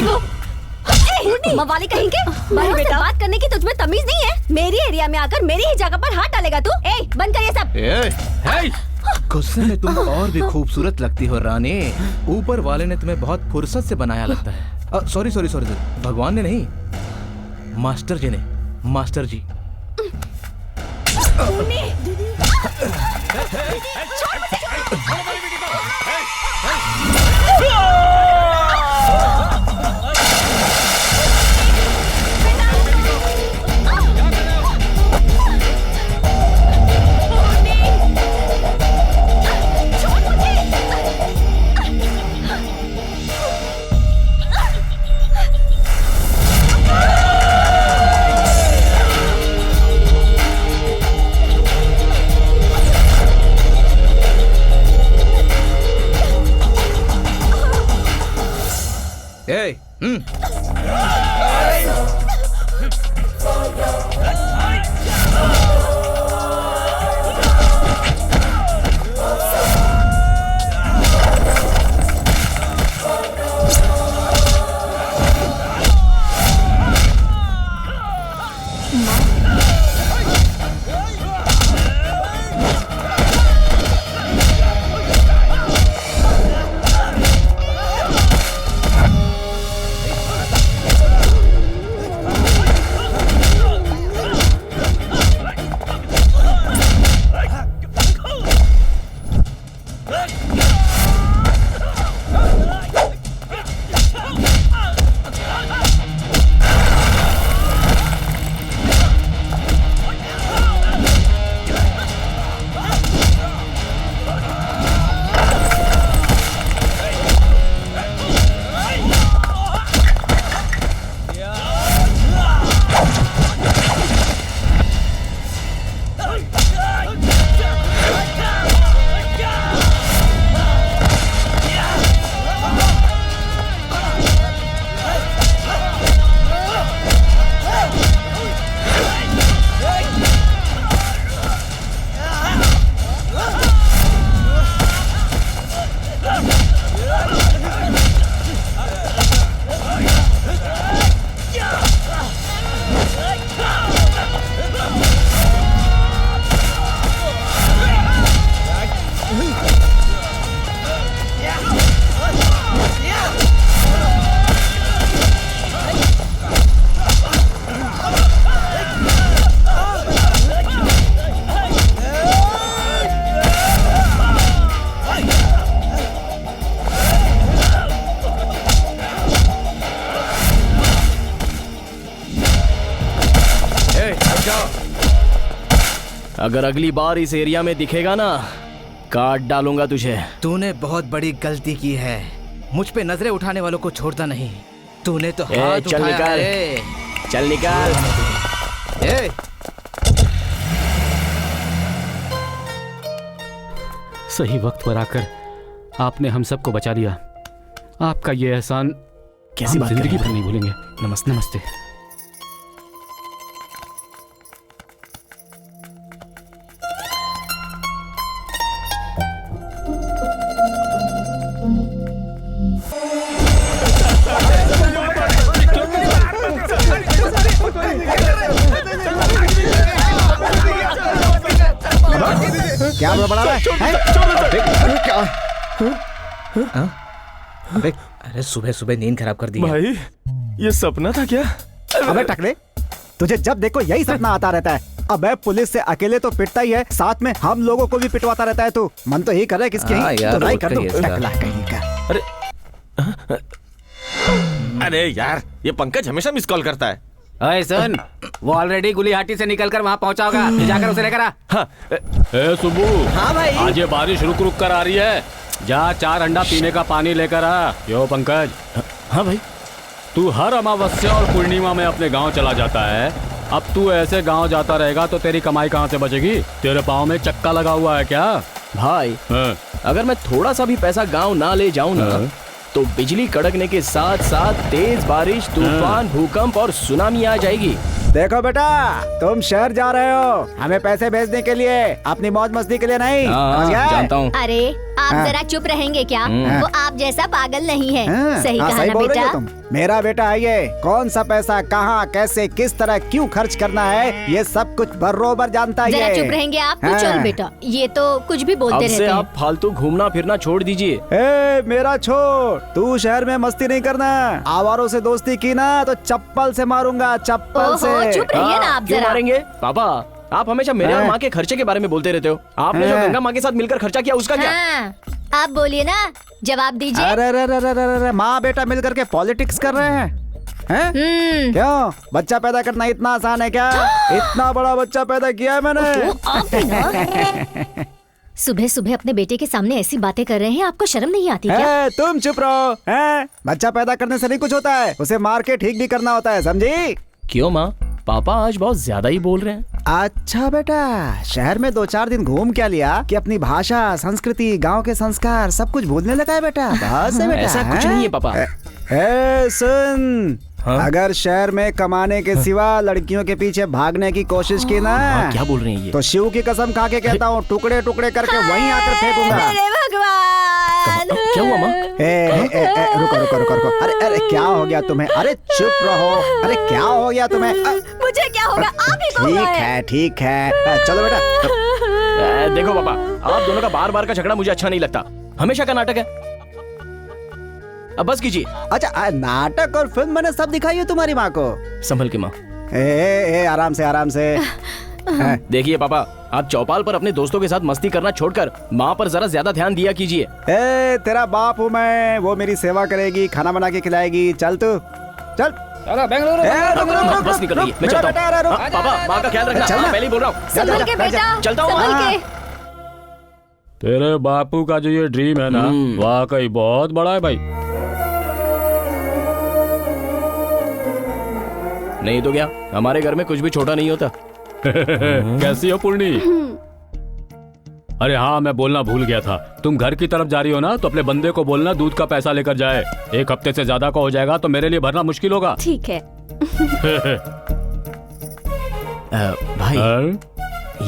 वो? मवाली कहीं के बड़ों से बात करने की तुझमें तमीज नहीं है? मेरी एरिया में आकर मेरी ही जगह पर हाथ डालेगा तू? बंद कर ये सब। गुस्से में तुम और भी खूबसूरत लगती हो रानी। ऊपर वाले ने तुम्हें बहुत फुर्सत से बनाया लगता है। सॉरी सॉरी सॉरी, भगवान ने नहीं, मास्टर जी ने। मास्टर जी अगर अगली बार इस एरिया में दिखेगा ना, काट डालूंगा तुझे। तूने बहुत बड़ी गलती की है। मुझ पे नजरें उठाने वालों को छोड़ता नहीं। तूने तो हाथ चल उठाया निकाल, है। चल निकाल। सही वक्त पर आकर आपने हम सबको बचा लिया। आपका ये एहसान कैसी बात जिंदगी कर भर नहीं भूलेंगे। नमस्ते। नमस्ते। क्या बड़ा रहा है? अरे सुबह सुबह नींद खराब कर दी भाई, ये सपना था क्या? अबे टकले, तुझे जब देखो यही सपना आता रहता है। अबे पुलिस से अकेले तो पिटता ही है, साथ में हम लोगों को भी पिटवाता रहता है। तू मन तो यही कर रहा है किसके तो नहीं कर दो। टकला कहीं का। अरे यार, ये पंकज हमेशा मिस कॉल करता है। अरे सुन, वो ऑलरेडी गुलिहाटी से निकलकर वहाँ पहुँचा होगा। जाकर उसे लेकर आ। हाँ। सुबू, हाँ भाई, आज ये बारिश रुक रुक कर आ रही है। जा 4 अंडा पीने का पानी लेकर आ। यो पंकज। हाँ भाई, तू हर अमावस्या और पूर्णिमा में अपने गांव चला जाता है। अब तू ऐसे गांव जाता रहेगा तो तेरी कमाई कहाँ से बचेगी? तेरे पाँव में चक्का लगा हुआ है क्या? भाई अगर मैं थोड़ा सा भी पैसा गांव ना ले जाऊं ना, तो बिजली कड़कने के साथ साथ तेज बारिश, तूफान, भूकंप और सुनामी आ जाएगी। देखो बेटा, तुम शहर जा रहे हो हमें पैसे भेजने के लिए, अपनी मौज मस्ती के लिए नहीं। जानता हूँ। अरे आप जरा चुप रहेंगे क्या? वो आप जैसा पागल नहीं है। सही कहा सही ना बोल रही हो बेटा? तुम। मेरा बेटा है ये। कौन सा पैसा कहाँ कैसे किस तरह क्यों खर्च करना है ये सब कुछ बरोबर जानता है जरा ये। चुप रहेंगे आप? तो चल बेटा, ये तो कुछ भी बोलते अब रहते से हैं। आप फालतू घूमना फिरना छोड़ दीजिए। ए मेरा छोड़, तू शहर में मस्ती नहीं करना। आवारों से दोस्ती की ना तो चप्पल से मारूंगा, चप्पल से। ओहो, चुप रहिए ना आप क्यों जरा। मारेंगे? पापा आप हमेशा मेरे और माँ के खर्चे के बारे में बोलते रहते हो। आपने जो गंगा माँ के साथ मिलकर खर्चा किया उसका क्या? हाँ, आप बोलिए ना, जवाब दीजिए। अरे अरे अरे अरे अरे माँ बेटा मिलकर के पॉलिटिक्स कर रहे हैं। क्यों बच्चा पैदा करना इतना आसान है क्या? इतना बड़ा बच्चा पैदा किया है मैंने। आप भी ना। सुबह सुबह अपने बेटे के सामने ऐसी बातें कर रहे हैं, आपको शर्म नहीं आती क्या? तुम चुप रहो। बच्चा पैदा करने से नहीं कुछ होता है, उसे मार के ठीक भी करना होता है, समझी? क्यों माँ? पापा आज बहुत ज्यादा ही बोल रहे हैं। अच्छा बेटा, शहर में 2-4 दिन घूम क्या लिया कि अपनी भाषा, संस्कृति, गांव के संस्कार सब कुछ भूलने लगा है बेटा? बहुत से बेटा। ऐसा कुछ नहीं है पापा। सुन, अगर शहर में कमाने के सिवा लड़कियों के पीछे भागने की कोशिश की ना, क्या बोल रहे हैं ये? तो शिव की कसम खा के कहता हूँ टुकड़े टुकड़े करके वहीं आकर फेंकूंगा। अरे भगवान! क्या हुआ माँ? रुको रुको रुको रुको। अरे अरे क्या हो गया तुम्हें? अरे चुप रहो। अरे क्या हो गया तुम्हें? मुझे क्या होगा? आप ही को हुआ है। ठीक है चलो बेटा। देखो पापा, आप दोनों का बार बार का झगड़ा मुझे अच्छा नहीं लगता। हमेशा का नाटक है। अब बस कीजिए। अच्छा नाटक और फिल्म मैंने सब दिखाई है तुम्हारी माँ को। संभल के माँ। आराम से आराम से। देखिए पापा, आप चौपाल पर अपने दोस्तों के साथ मस्ती करना छोड़कर माँ पर जरा ज्यादा ध्यान दिया कीजिए। तेरा बाप हूँ मैं, वो मेरी सेवा करेगी, खाना बना के खिलाएगी। चल तू चल। चलो बेंगलुरु। बस निकल रही है, मैं चलता हूँ। पापा माँ का ख्याल रखना। चलना। पहले ही बोल रहा हूँ। संभल के बेटा, चलता हूँ। संभल के। तेरे बापू का जो ये ड्रीम है ना, वाकई बहुत बड़ा है भाई। नहीं तो क्या, हमारे घर में कुछ भी छोटा नहीं होता। कैसी हो पूर्णी? अरे हाँ, मैं बोलना भूल गया था। तुम घर की तरफ जा रही हो ना, तो अपने बंदे को बोलना दूध का पैसा लेकर जाए। 1 हफ्ते से ज्यादा का हो जाएगा तो मेरे लिए भरना मुश्किल होगा। ठीक है। भाई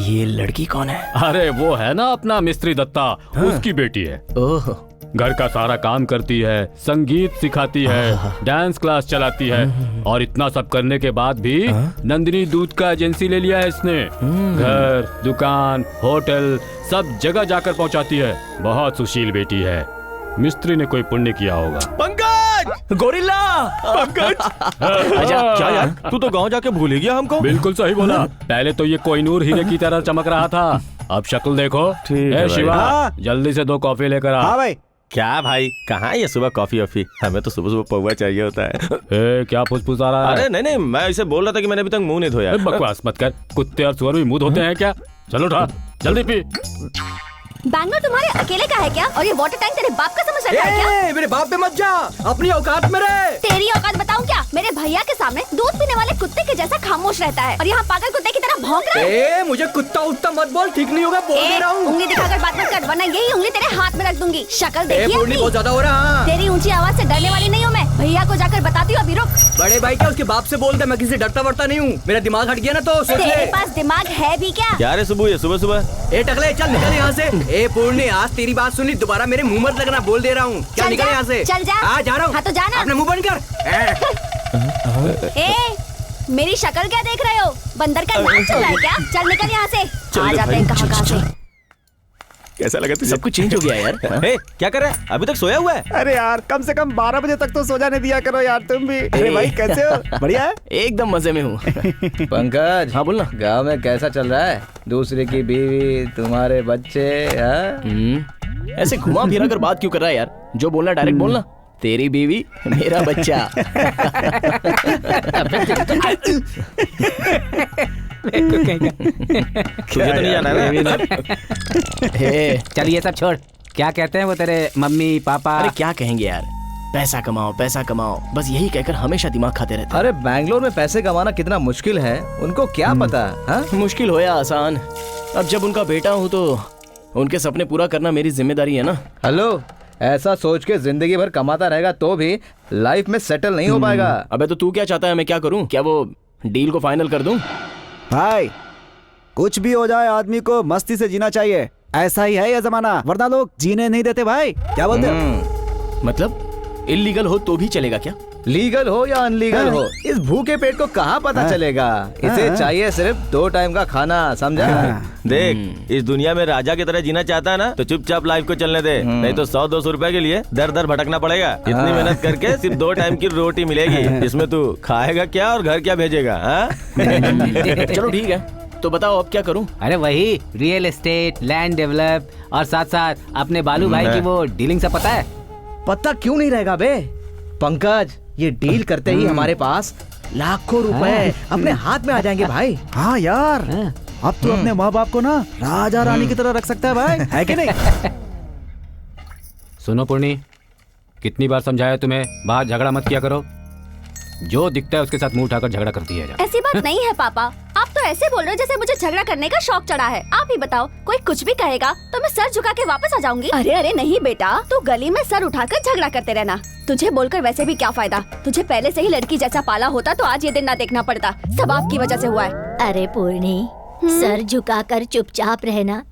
ये लड़की कौन है? अरे वो है ना अपना मिस्त्री दत्ता, उसकी बेटी है। ओह, घर का सारा काम करती है, संगीत सिखाती है, डांस क्लास चलाती है, और इतना सब करने के बाद भी नंदिनी दूध का एजेंसी ले लिया है इसने। घर, दुकान, होटल सब जगह जाकर पहुंचाती है। बहुत सुशील बेटी है। मिस्त्री ने कोई पुण्य किया होगा। पंकज! गोरिल्ला! पंकज! अच्छा क्या यार, तू तो गांव जाके भूल ही गया हमको। बिल्कुल सही बोला। पहले तो ये कोहिनूर हीरे की तरह चमक रहा था, अब शक्ल देखो। ठीक है भाई। शिवा, जल्दी से 2 कॉफी लेकर आ। हाँ भाई। क्या भाई, कहाँ ये सुबह कॉफी वॉफी? हमें तो सुबह सुबह पौवा चाहिए होता है। क्या फुसफुस आ रहा है? अरे नहीं, मैं ऐसे बोल रहा था कि मैंने अभी तक मुंह नहीं धोया। बकवास मत कर, कुत्ते और सुअर भी मुंह धोते हैं क्या? चलो उठा, जल्दी पी। बैंगलोर तुम्हारे अकेले का है क्या? और ये वाटर टैंक तेरे बाप का समझ रखा है क्या? मेरे बाप पे मत जा, अपनी औकात में रह। तेरी औकात बताऊं क्या? मेरे भैया के सामने दूध पीने वाले कुत्ते के जैसा खामोश रहता है, और यहाँ पागल कुत्ते की तरह भौंक रहा है। मुझे कुत्ता उत्ता मत बोल, ठीक नहीं होगा, बोल दे रहा हूँ। उंगली दिखाकर बात मत कर, वरना यही उंगली तेरे हाथ में रख दूंगी। शक्ल देखिए पूर्णी, बहुत अपनी। ज्यादा हो रहा। तेरी ऊंची आवाज से डरने वाली नहीं हूँ मैं। भैया को जाकर बताती हूँ, अभी रुक। बड़े भाई क्या उसके बाप से बोल दे, मैं किसी डरता वरता नहीं हूँ। मेरा दिमाग हट गया ना तो सोच तेरे ले। पास दिमाग है भी क्या? क्या रे सुबह, ये सुबह सुबह? ए टकले, चल निकल यहाँ से। ए पूर्णी, आज तेरी बात सुनी, दोबारा मेरे मुंह मत लगना, बोल दे रहा हूँ। चल निकल यहाँ से। चल जा। आ जा रहा हूँ। हाँ तो जाना। अपना मुंह बंद कर। ए, मेरी शक्ल क्या देख रहे हो? बंदर का नाच चल रहा है क्या? चल निकल यहाँ से। आ जाते हैं कहाँ से। कैसा लगा तुझे? सब कुछ चेंज हो गया यार। ए, क्या कर रहा है? अभी तक सोया हुआ है? अरे यार कम से कम 12 बजे तक तो सो जाने दिया करो यार तुम भी। अरे भाई कैसे हो? बढ़िया है? एकदम मजे में हूँ। पंकज, हाँ बोलना। गांव में कैसा चल रहा है? दूसरे की बीवी, तुम्हारे बच्चे, ऐसे घुमा फिरा कर बात क्यों कर रहा है यार? जो बोलना डायरेक्ट बोलना। तेरी बीवी, मेरा बच्चा। तुझे तो नहीं जाना है ना? चल ये सब छोड़, क्या कहते हैं वो तेरे मम्मी पापा? अरे क्या कहेंगे यार, पैसा कमाओ पैसा कमाओ, बस यही कहकर हमेशा दिमाग खाते रहते अरे बैंगलोर में पैसे कमाना कितना मुश्किल है, उनको क्या पता? हाँ? हैं। मुश्किल हो या आसान, अब जब उनका बेटा हूँ तो उनके सपने पूरा करना मेरी जिम्मेदारी है ना। हेलो, ऐसा सोच के जिंदगी भर कमाता रहेगा तो भी लाइफ में सेटल नहीं हो पाएगा। अबे तो तू क्या चाहता है, मैं क्या करूँ? क्या वो डील को फाइनल कर दूं? भाई कुछ भी हो जाए आदमी को मस्ती से जीना चाहिए। ऐसा ही है ये जमाना, वरना लोग जीने नहीं देते भाई। क्या बोलते हो? मतलब इलीगल हो तो भी चलेगा क्या? लीगल हो या अनलीगल हो, इस भूखे पेट को कहाँ पता चलेगा। इसे चाहिए सिर्फ 2 टाइम का खाना, समझा? देख, इस दुनिया में राजा की तरह जीना चाहता है ना, तो चुपचाप लाइफ को चलने दे, नहीं तो 100-200 रुपए के लिए दर दर भटकना पड़ेगा। इतनी मेहनत करके सिर्फ 2 टाइम की रोटी मिलेगी, इसमें तू खाएगा क्या और घर क्या भेजेगा? चलो ठीक है, तो बताओ अब क्या करूं? अरे वही रियल एस्टेट, लैंड डेवलप और साथ साथ अपने बालू भाई की वो डीलिंग सब पता है? पता क्यों नहीं रहेगा बे पंकज, ये डील करते ही हमारे पास लाखों रुपए अपने हाथ में आ जाएंगे भाई। हाँ यार, अब तो अपने माँ बाप को ना राजा रानी की तरह रख सकता है भाई, है कि नहीं? सुनो पूर्णी, कितनी बार समझाया तुम्हें, बाहर झगड़ा मत किया करो। जो दिखता है उसके साथ मुंह उठाकर झगड़ा करती है। ऐसी बात नहीं है पापा, आप तो ऐसे बोल रहे हो जैसे मुझे झगड़ा करने का शौक चढ़ा है। आप ही बताओ, कोई कुछ भी कहेगा तो मैं सर झुका के वापस आ जाऊंगी। अरे अरे नहीं बेटा, तू गली में सर उठाकर झगड़ा करते रहना। तुझे बोलकर वैसे भी क्या फायदा, तुझे पहले से ही लड़की जैसा पाला होता तो आज ये दिन ना देखना पड़ता। सब आपकी वजह से हुआ है। अरे पूर्णी, सर झुकाकर चुपचाप रहना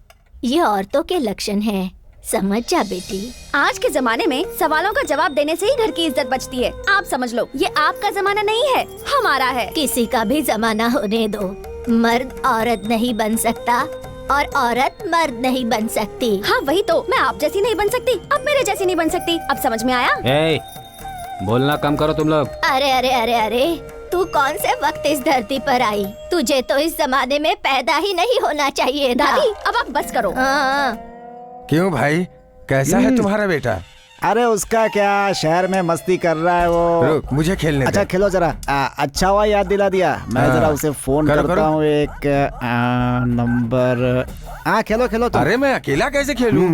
ये औरतों के लक्षण हैं, समझ जा बेटी। आज के जमाने में सवालों का जवाब देने से ही घर की इज्जत बचती है। आप समझ लो, ये आपका जमाना नहीं है, हमारा है। किसी का भी जमाना होने दो, मर्द औरत नहीं बन सकता और औरत मर्द नहीं बन सकती। हाँ वही तो, मैं आप जैसी नहीं बन सकती, अब मेरे जैसी नहीं बन सकती। अब समझ में आया? बोलना कम करो तुम लोग। अरे अरे अरे अरे, तू कौन से वक्त इस धरती पर आई? तुझे तो इस जमाने में पैदा ही नहीं होना चाहिए था। दादी अब आप बस करो। हाँ। क्यों भाई, कैसा है तुम्हारा बेटा? अरे उसका क्या, शहर में मस्ती कर रहा है वो। रुक, मुझे खेलने अच्छा दे। खेलो जरा। अच्छा हुआ याद दिला दिया, मैं जरा उसे फोन करो, करता करो। हूँ। एक नंबर। हाँ खेलो खेलो तुम। अरे मैं अकेला कैसे खेलूं?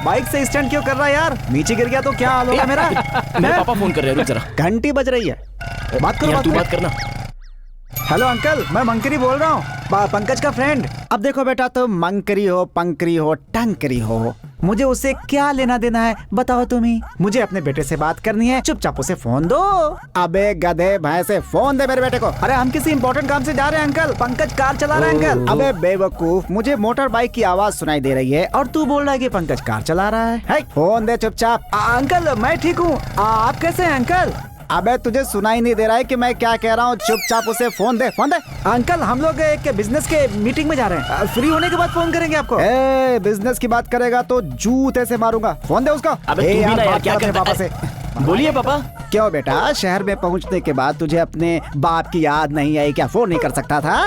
बाइक से स्टैंड क्यों कर रहा है यार? नीचे गिर गया तो क्या हाल होगा मेरा? मेरे पापा फोन कर रहे हैं, रुक जरा। घंटी बज रही है, बात करो। यार, तू बात करना। हेलो अंकल, मैं मंकरी बोल रहा हूँ, पंकज का फ्रेंड। अब देखो बेटा, तुम मंकरी हो, पंकरी हो, टंकरी हो, मुझे उससे क्या लेना देना है बताओ तुम ही। मुझे अपने बेटे से बात करनी है, चुपचाप उसे फोन दो। अबे गधे भैंसे, फोन दे मेरे बेटे को। अरे हम किसी इंपॉर्टेंट काम से जा रहे हैं अंकल, पंकज कार चला रहा है अंकल। अबे बेवकूफ, मुझे मोटर बाइक की आवाज सुनाई दे रही है और तू बोल रहा है कि पंकज कार चला रहा है। फोन दे चुपचाप। अंकल मैं ठीक हूँ, आप कैसे हैं अंकल? अबे तुझे सुनाई नहीं दे रहा है कि मैं क्या कह रहा हूँ? चुपचाप उसे फोन दे, फोन दे। अंकल हम लोग एक बिजनेस के मीटिंग में जा रहे हैं, फ्री होने के बाद फोन करेंगे आपको। बिजनेस की बात करेगा तो जूते से मारूंगा, फोन दे उसको। अबे तू भी ना यार, क्या करता पापा से। बोलिए पापा। क्यों बेटा, शहर में पहुँचने के बाद तुझे अपने बाप की याद नहीं आई क्या? फोन नहीं कर सकता था?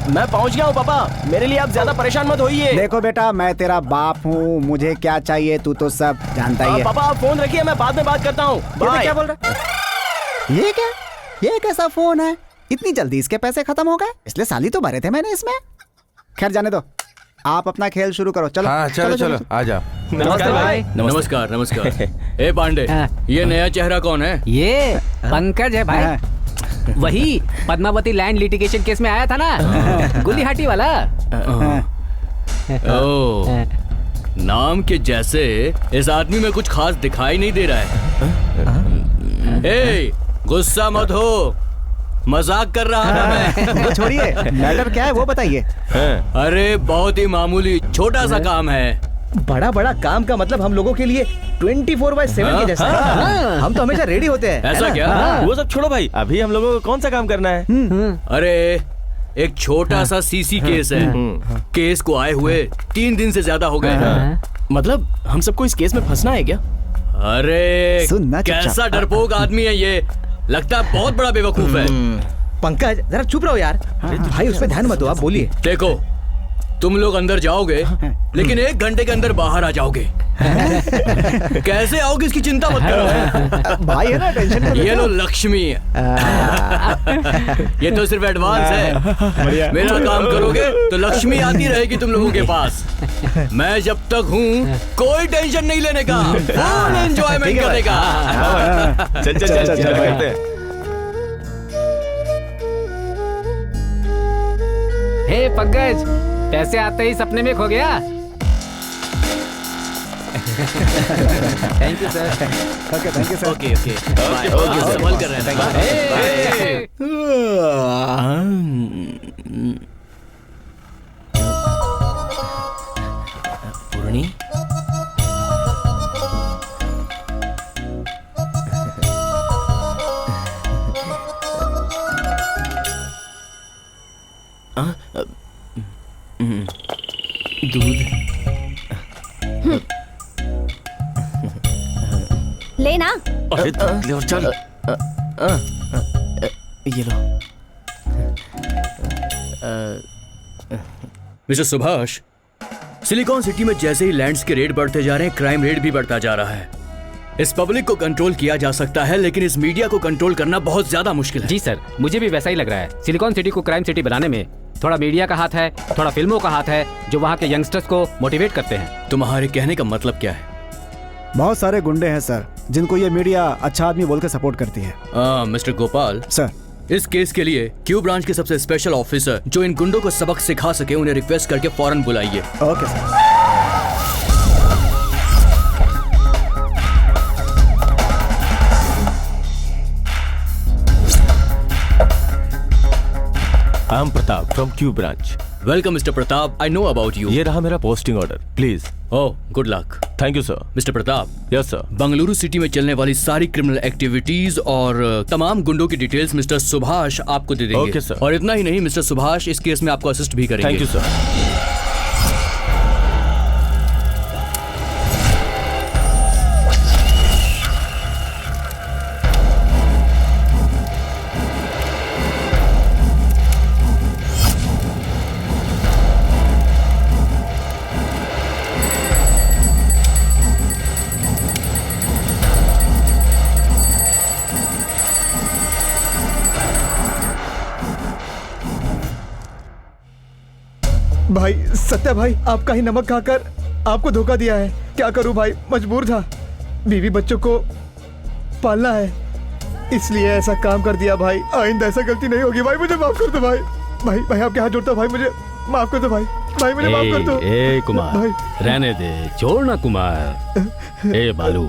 मैं पहुंच गया हूँ पापा, मेरे लिए आप ज्यादा परेशान मत होइए। देखो बेटा, मैं तेरा बाप हूँ, मुझे क्या चाहिए तू तो सब जानता ही है। पापा आप फोन रखिए, मैं बाद में बात करता हूँ। क्या बोल रहा? ये क्या, ये कैसा फोन है? इतनी जल्दी इसके पैसे खत्म हो गए? इसलिए साली तो भरे थे मैंने इसमें। खैर जाने दो, आप अपना खेल शुरू करो। चलो हाँ चलो चलो, आ जाओ। नमस्कार भाई। नमस्कार नमस्कार। ए पांडे, ये नया चेहरा कौन है? ये पंकज है भाई, वही पद्मावती लैंड लिटिगेशन केस में आया था ना, गुलिहाटी वाला। ओह, नाम के जैसे इस आदमी में कुछ खास दिखाई नहीं दे रहा है। ए, गुस्सा मत हो, मजाक कर रहा था मैं। वो छोड़िए, मैटर क्या है वो बताइए। अरे बहुत ही मामूली छोटा सा काम है। बड़ा बड़ा काम का मतलब हम लोगों के लिए 24/7 के जैसा है। हम तो हमेशा रेडी होते हैं। ऐसा क्या? वो सब छोड़ो भाई, अभी हम लोगों को कौन सा काम करना है? अरे एक छोटा सा सीसी केस है। केस को आए हुए 3 दिन से ज्यादा हो गए। मतलब हम सबको इस केस में फंसना है क्या? अरे सुनना चुपचाप। कैसा डरपोक आदमी है ये, लगता है बहुत बड़ा बेवकूफ है। पंकज जरा चुप रहो यार। भाई उस पे ध्यान मत दो, आप बोलिए। देखो, तुम लोग अंदर जाओगे लेकिन 1 घंटे के अंदर बाहर आ जाओगे। कैसे आओगे इसकी चिंता मत करो। भाई है ना, टेंशन मत ये लो लक्ष्मी। ये तो सिर्फ एडवांस है। मेरा काम करोगे तो लक्ष्मी आती रहेगी तुम लोगों के पास। मैं जब तक हूँ कोई टेंशन नहीं लेने का, फुल एंजॉयमेंट करने का। चल चल चल चल करते हैं। हे पंकज, पैसे आते ही सपने में खो गया। Thank you sir. Okay thank you sir. Okay okay okay, संभल कर रहे हैं। ले और चल। ये लो। मिस्टर सुभाष, सिलिकॉन सिटी में जैसे ही लैंड्स के रेट बढ़ते जा रहे हैं, क्राइम रेट भी बढ़ता जा रहा है। इस पब्लिक को कंट्रोल किया जा सकता है, लेकिन इस मीडिया को कंट्रोल करना बहुत ज्यादा मुश्किल है। जी सर, मुझे भी वैसा ही लग रहा है। सिलिकॉन सिटी को क्राइम सिटी बनाने में थोड़ा मीडिया का हाथ है, थोड़ा फिल्मों का हाथ है, जो वहाँ के यंगस्टर्स को मोटिवेट करते हैं। तुम्हारे कहने का मतलब क्या है? बहुत सारे गुंडे हैं सर, जिनको ये मीडिया अच्छा आदमी बोल के सपोर्ट करती है। मिस्टर गोपाल सर, इस केस के लिए क्यू ब्रांच के सबसे स्पेशल ऑफिसर जो इन गुंडों को सबक सिखा सके, उन्हें रिक्वेस्ट करके फौरन बुलाइए। Okay sir. I am Pratap from Q branch. Welcome mister Pratap, I know about you. ये रहा मेरा posting order, please. Oh, good luck. Thank you sir. Mister Pratap, yes sir. Bengaluru city में चलने वाली सारी क्रिमिनल एक्टिविटीज और तमाम गुंडों की डिटेल्स मिस्टर सुभाष आपको दे देंगे। Okay sir. और इतना ही नहीं, मिस्टर सुभाष इस केस में आपको असिस्ट भी करेंगे। Thank you sir. भाई सत्या भाई, आपका ही नमक खाकर आपको धोखा दिया है। क्या करूं भाई, मजबूर था। बीवी बच्चों को पालना है, इसलिए ऐसा काम कर दिया भाई। आइंदा ऐसा गलती नहीं होगी भाई, मुझे माफ कर दो भाई। भाई भाई आपके हाथ जोड़ता भाई, मुझे माफ कर दो भाई। भाई मुझे माफ कर दो। ए कुमार, भाई। रहने दे, छोड़ ना कुमार। ए बालू,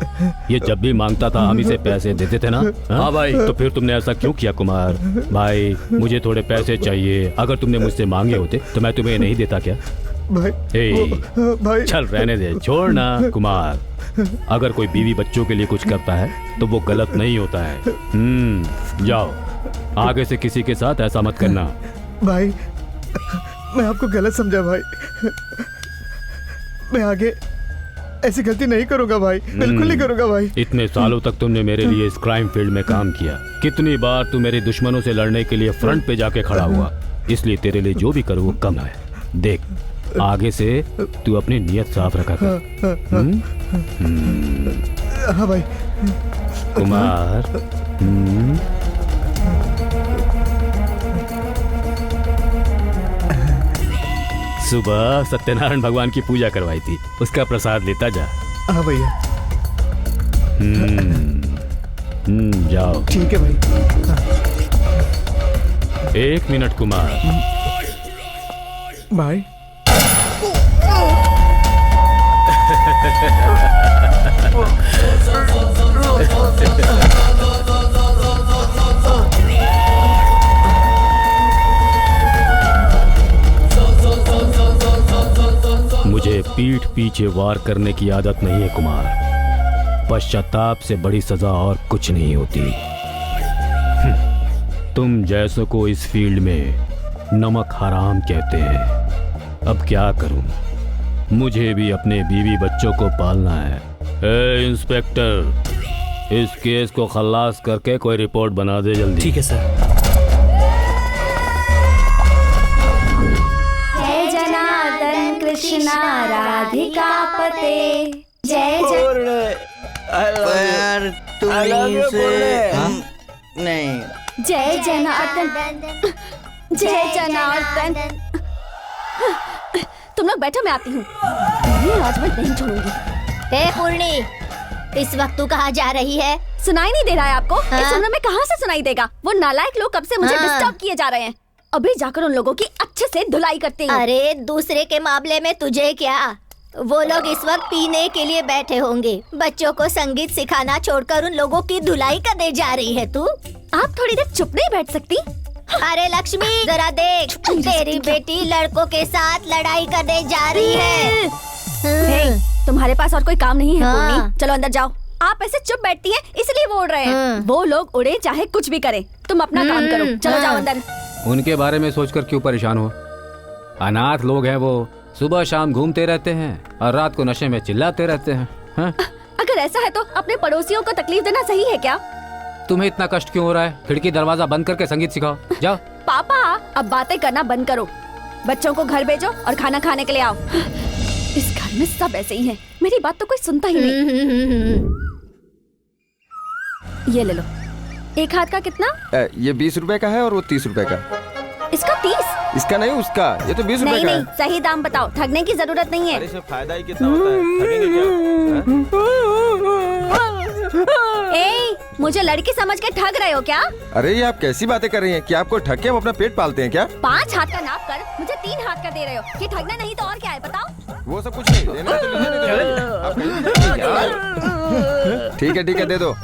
ये जब भी मांगता था हम इसे पैसे देते थे ना? हाँ भाई। तो फिर तुमने ऐसा क्यों किया कुमार? भाई मुझे थोड़े पैसे चाहिए, अगर तुमने मुझसे मांगे होते तो मैं तुम्हें नहीं देता क्या? भाई भाई चल रहने दे, छोड़ ना कुमार। अगर कोई बीवी बच्चों के लिए कुछ करता है तो वो गलत नहीं होता है। जाओ, आगे से किसी के साथ ऐसा मत करना। भाई मैं आपको गलत समझा भाई, मैं आगे ऐसी गलती नहीं करूंगा भाई, बिल्कुल नहीं करूंगा भाई। इतने सालों तक तुमने मेरे लिए इस क्राइम फील्ड में काम किया, कितनी बार तू मेरे दुश्मनों से लड़ने के लिए फ्रंट पे जाके खड़ा हुआ, इसलिए तेरे लिए जो भी करूँ वो कम है। देख, आगे से तू अपनी नियत साफ रखा कर। हाँ भाई। कुमार, सुबह सत्यनारायण भगवान की पूजा करवाई थी, उसका प्रसाद लेता जा। हाँ भैया। जाओ। ठीक है भाई। 1 मिनट कुमार। भाई मुझे पीठ पीछे वार करने की आदत नहीं है कुमार। पश्चाताप से बड़ी सजा और कुछ नहीं होती। तुम जैसों को इस फील्ड में नमक हराम कहते हैं। अब क्या करूं, मुझे भी अपने बीवी बच्चों को पालना है। ए इंस्पेक्टर, इस केस को खल्लास करके कोई रिपोर्ट बना दे जल्दी। ठीक है सर। जय जनार्दन कृष्णा राधिका पते, जय नहीं, जय जनार्दन, जय जनार्दन। तुम लोग बैठो, मैं आती हूँ। आज मैं नहीं छोड़ूंगी। हे पूर्णी, इस वक्त तू कहाँ जा रही है? सुनाई नहीं दे रहा है आपको? हाँ? इस उम्र में कहाँ से सुनाई देगा? वो नालायक लोग कब से मुझे डिस्टर्ब किए जा रहे हैं। अभी जाकर उन लोगों की अच्छे से धुलाई करती हूँ। अरे दूसरे के मामले में तुझे क्या? वो लोग इस वक्त पीने के लिए बैठे होंगे। बच्चों को संगीत सिखाना छोड़कर उन लोगों की धुलाई करने जा रही है तू? आप थोड़ी देर चुप नहीं बैठ सकती? अरे लक्ष्मी, जरा देख, तेरी बेटी लड़कों के साथ लड़ाई करने जा रही है। तुम्हारे पास और कोई काम नहीं है? हाँ। पूर्णी, चलो अंदर जाओ। आप ऐसे चुप बैठती हैं, इसलिए वो उड़ रहे हैं। वो लोग उड़े चाहे कुछ भी करें, तुम अपना काम करो। चलो जाओ अंदर। उनके बारे में सोचकर क्यों परेशान हो? अनाथ लोग हैं वो, सुबह शाम घूमते रहते हैं और रात को नशे में चिल्लाते रहते हैं। हाँ? अगर ऐसा है तो अपने पड़ोसियों को तकलीफ देना सही है क्या? तुम्हें इतना कष्ट क्यों हो रहा है? खिड़की दरवाजा बंद करके संगीत सिखाओ, जाओ। पापा अब बातें करना बंद करो, बच्चों को घर भेजो और खाना खाने के लिए आओ। इस घर में सब ऐसे ही हैं, मेरी बात तो कोई सुनता ही नहीं। ये ले लो। एक हाथ का कितना? ये 20 रुपए का है और वो 30 रुपए का। इसका 30? इसका नहीं, उसका। ये तो 20 रुपए नहीं का नहीं, है। सही दाम बताओ, ठगने की जरूरत नहीं है। अरे इसमें फायदा ही कितना होता है, ठगेंगे क्या? ए, मुझे लड़की समझ के ठग रहे हो क्या? अरे ये आप कैसी बातें कर रही हैं? क्या आपको ठग के हम अपना पेट पालते हैं क्या? 5 हाथ का नाप कर मुझे 3 हाथ का दे रहे हो। ये ठगना नहीं तो और क्या है बताओ? वो सब कुछ नहीं, देना है तो लीजिए। ठीक है दे दो।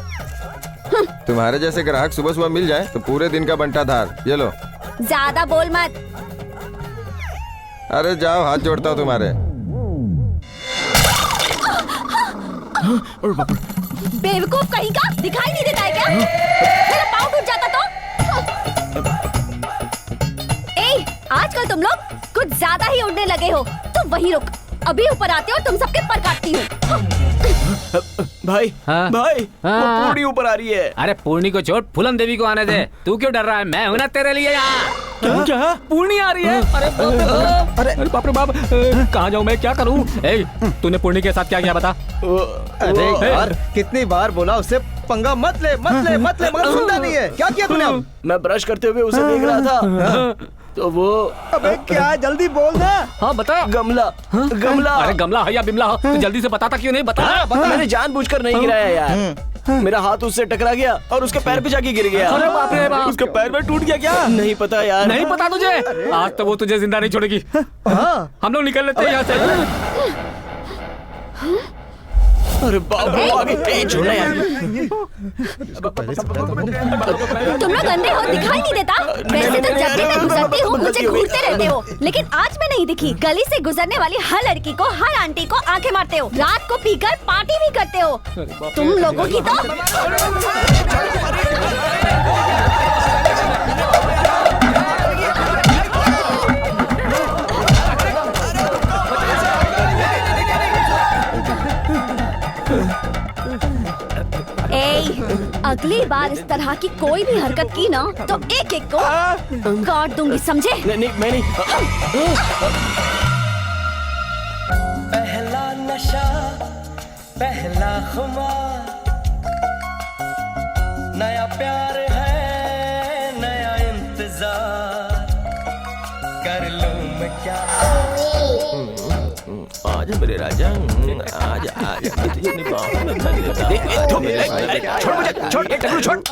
तुम्हारे जैसे ग्राहक सुबह सुबह मिल जाए तो पूरे दिन का बंटा धार। ये लो। ज्यादा बोल मत। अरे जाओ, हाथ जोड़ता हूँ तुम्हारे। बेवकूफ कहीं का, दिखाई नहीं देता है क्या? मेरा पाँव टूट जाता तो? ए, आजकल तुम लोग कुछ ज्यादा ही उड़ने लगे हो। तुम वहीं रुक, अभी ऊपर आते हो, तुम सबके पर काटती हूँ। भाई हाँ? भाई हाँ? पूर्णी ऊपर आ रही है। अरे पूर्णी को छोड़, फूलन देवी को आने दे। तू क्यों डर रहा है? मैं हूं ना तेरे लिए यहाँ। क्या? पूर्णी आ रही है? अरे बाप रे बाप, कहाँ जाऊँ मैं, क्या करूँ? तूने पूर्णी के साथ क्या किया बता? अरे यार, कितनी बार बोला उससे पंगा मत ले मगर सुनता नहीं है। क्या किया तूने? मैं ब्रश करते हुए उसे देख रहा था तो वो। अबे क्या है, जल्दी बोल ना। हाँ बता। गमला। अरे गमला हो या बिमला हो, तू जल्दी से बताता क्यों नहीं? बता। मैंने जानबूझकर नहीं गिराया यार। मेरा हाथ उससे टकरा गया और उसके पैर पे जाके गिर गया। अरे बाप रे बाप। उसके पैर में टूट गया क्या? नहीं पता यार। नहीं पता तुझे? आज तो वो तुझे जिंदा नहीं छोड़ेगी। हम लोग निकल लेते हैं यहाँ से। अरे बाप रे, आगे छोड़ना यार। तुम लोग अंधे हो, दिखाई नहीं देता? वैसे तो जब भी मैं गुजरती हूँ मुझे घूरते रहते हो, लेकिन आज मैं नहीं दिखी। गली से गुजरने वाली हर लड़की को, हर आंटी को आंखें मारते हो। रात को पीकर पार्टी भी करते हो। तुम लोगों की तो अगली बार इस तरह की कोई भी हरकत की ना तो एक एक को काट दूंगी, समझे? नहीं मैं नहीं। पहला नशा, पहला खुमार, नया प्यार है, नया इंतजार, कर लूं मैं क्या? आजा मेरे राजा, आजा आजा, तुझे अपनी बाहों में भर लेता हूं।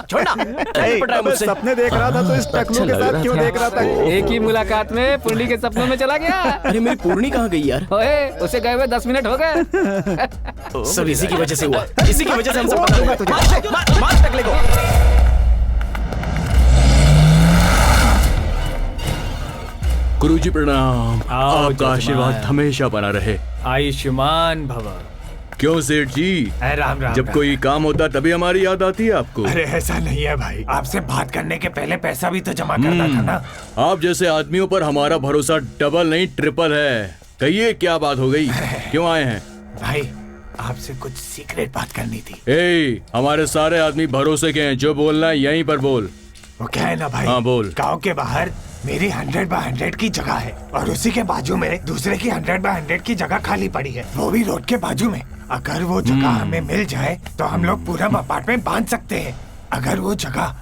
छोड़ना। मुझसे सपने देख रहा था तो इस टकलू के साथ क्यों देख रहा था? एक ही मुलाकात में पूर्णी के सपनों में चला गया। अरे मेरी पूर्णी कहाँ गई यार? ओए, उसे गए हुए 10 मिनट हो गए। सब इसी की वजह से हुआ, इसी की वजह से हम सब पकड़ तुझे। मार टकले को। गुरुजी प्रणाम। आपका आशीर्वाद हमेशा बना रहे। आयुष्मान भव। क्यों सेठ जी? राम राम। जब कोई काम होता तभी हमारी याद आती है आपको? अरे ऐसा नहीं है भाई, आपसे बात करने के पहले पैसा भी तो जमा करना था ना। आप जैसे आदमियों पर हमारा भरोसा डबल नहीं ट्रिपल है। कहिए क्या बात हो गई, क्यों आए हैं? भाई आपसे कुछ सीक्रेट बात करनी थी। हमारे सारे आदमी भरोसे के हैं, जो बोलना है यहीं पर बोल। वो क्या है ना भाई, हाँ बोल। गांव के बाहर मेरी 100 by 100 की जगह है और उसी के बाजू में दूसरे की 100 by 100 की जगह खाली पड़ी है, वो भी रोड के बाजू में। अगर वो जगह हमें मिल जाए तो हम लोग पूरा अपार्टमेंट बांध सकते हैं। अगर वो जगह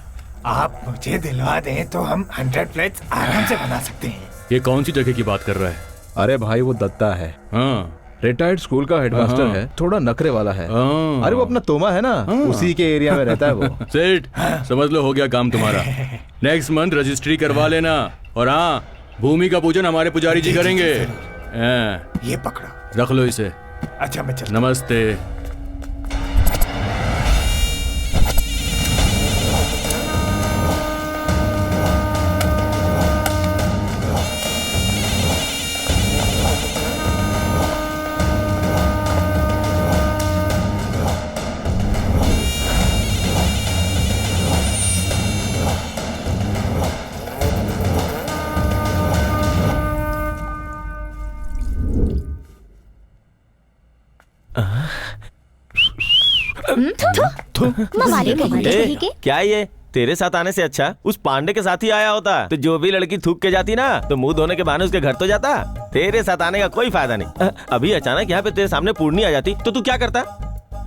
आप मुझे दिलवा दें तो हम 100 फ्लैट्स आराम से बना सकते हैं। ये कौन सी जगह की बात कर रहा है? अरे भाई वो दत्ता है, हाँ रिटायर्ड स्कूल का हेडमास्टर है, थोड़ा नखरे वाला है। अरे वो अपना तोमा है ना, उसी के एरिया में रहता है वो। सेठ समझ लो हो गया काम तुम्हारा। नेक्स्ट मंथ रजिस्ट्री करवा लेना। और हाँ, भूमि का पूजन हमारे पुजारी जी करेंगे। ये पकड़ो, रख लो इसे। अच्छा मैं चलता। नमस्ते। मवाली कहीं के। क्या ये तेरे साथ आने से अच्छा उस पांडे के साथ ही आया होता। तो जो भी लड़की थूक के जाती ना तो मुंह धोने के बहाने उसके घर तो जाता। तेरे साथ आने का कोई फायदा नहीं। अभी अचानक यहाँ पे तेरे सामने पूर्णी आ जाती तो तू क्या करता?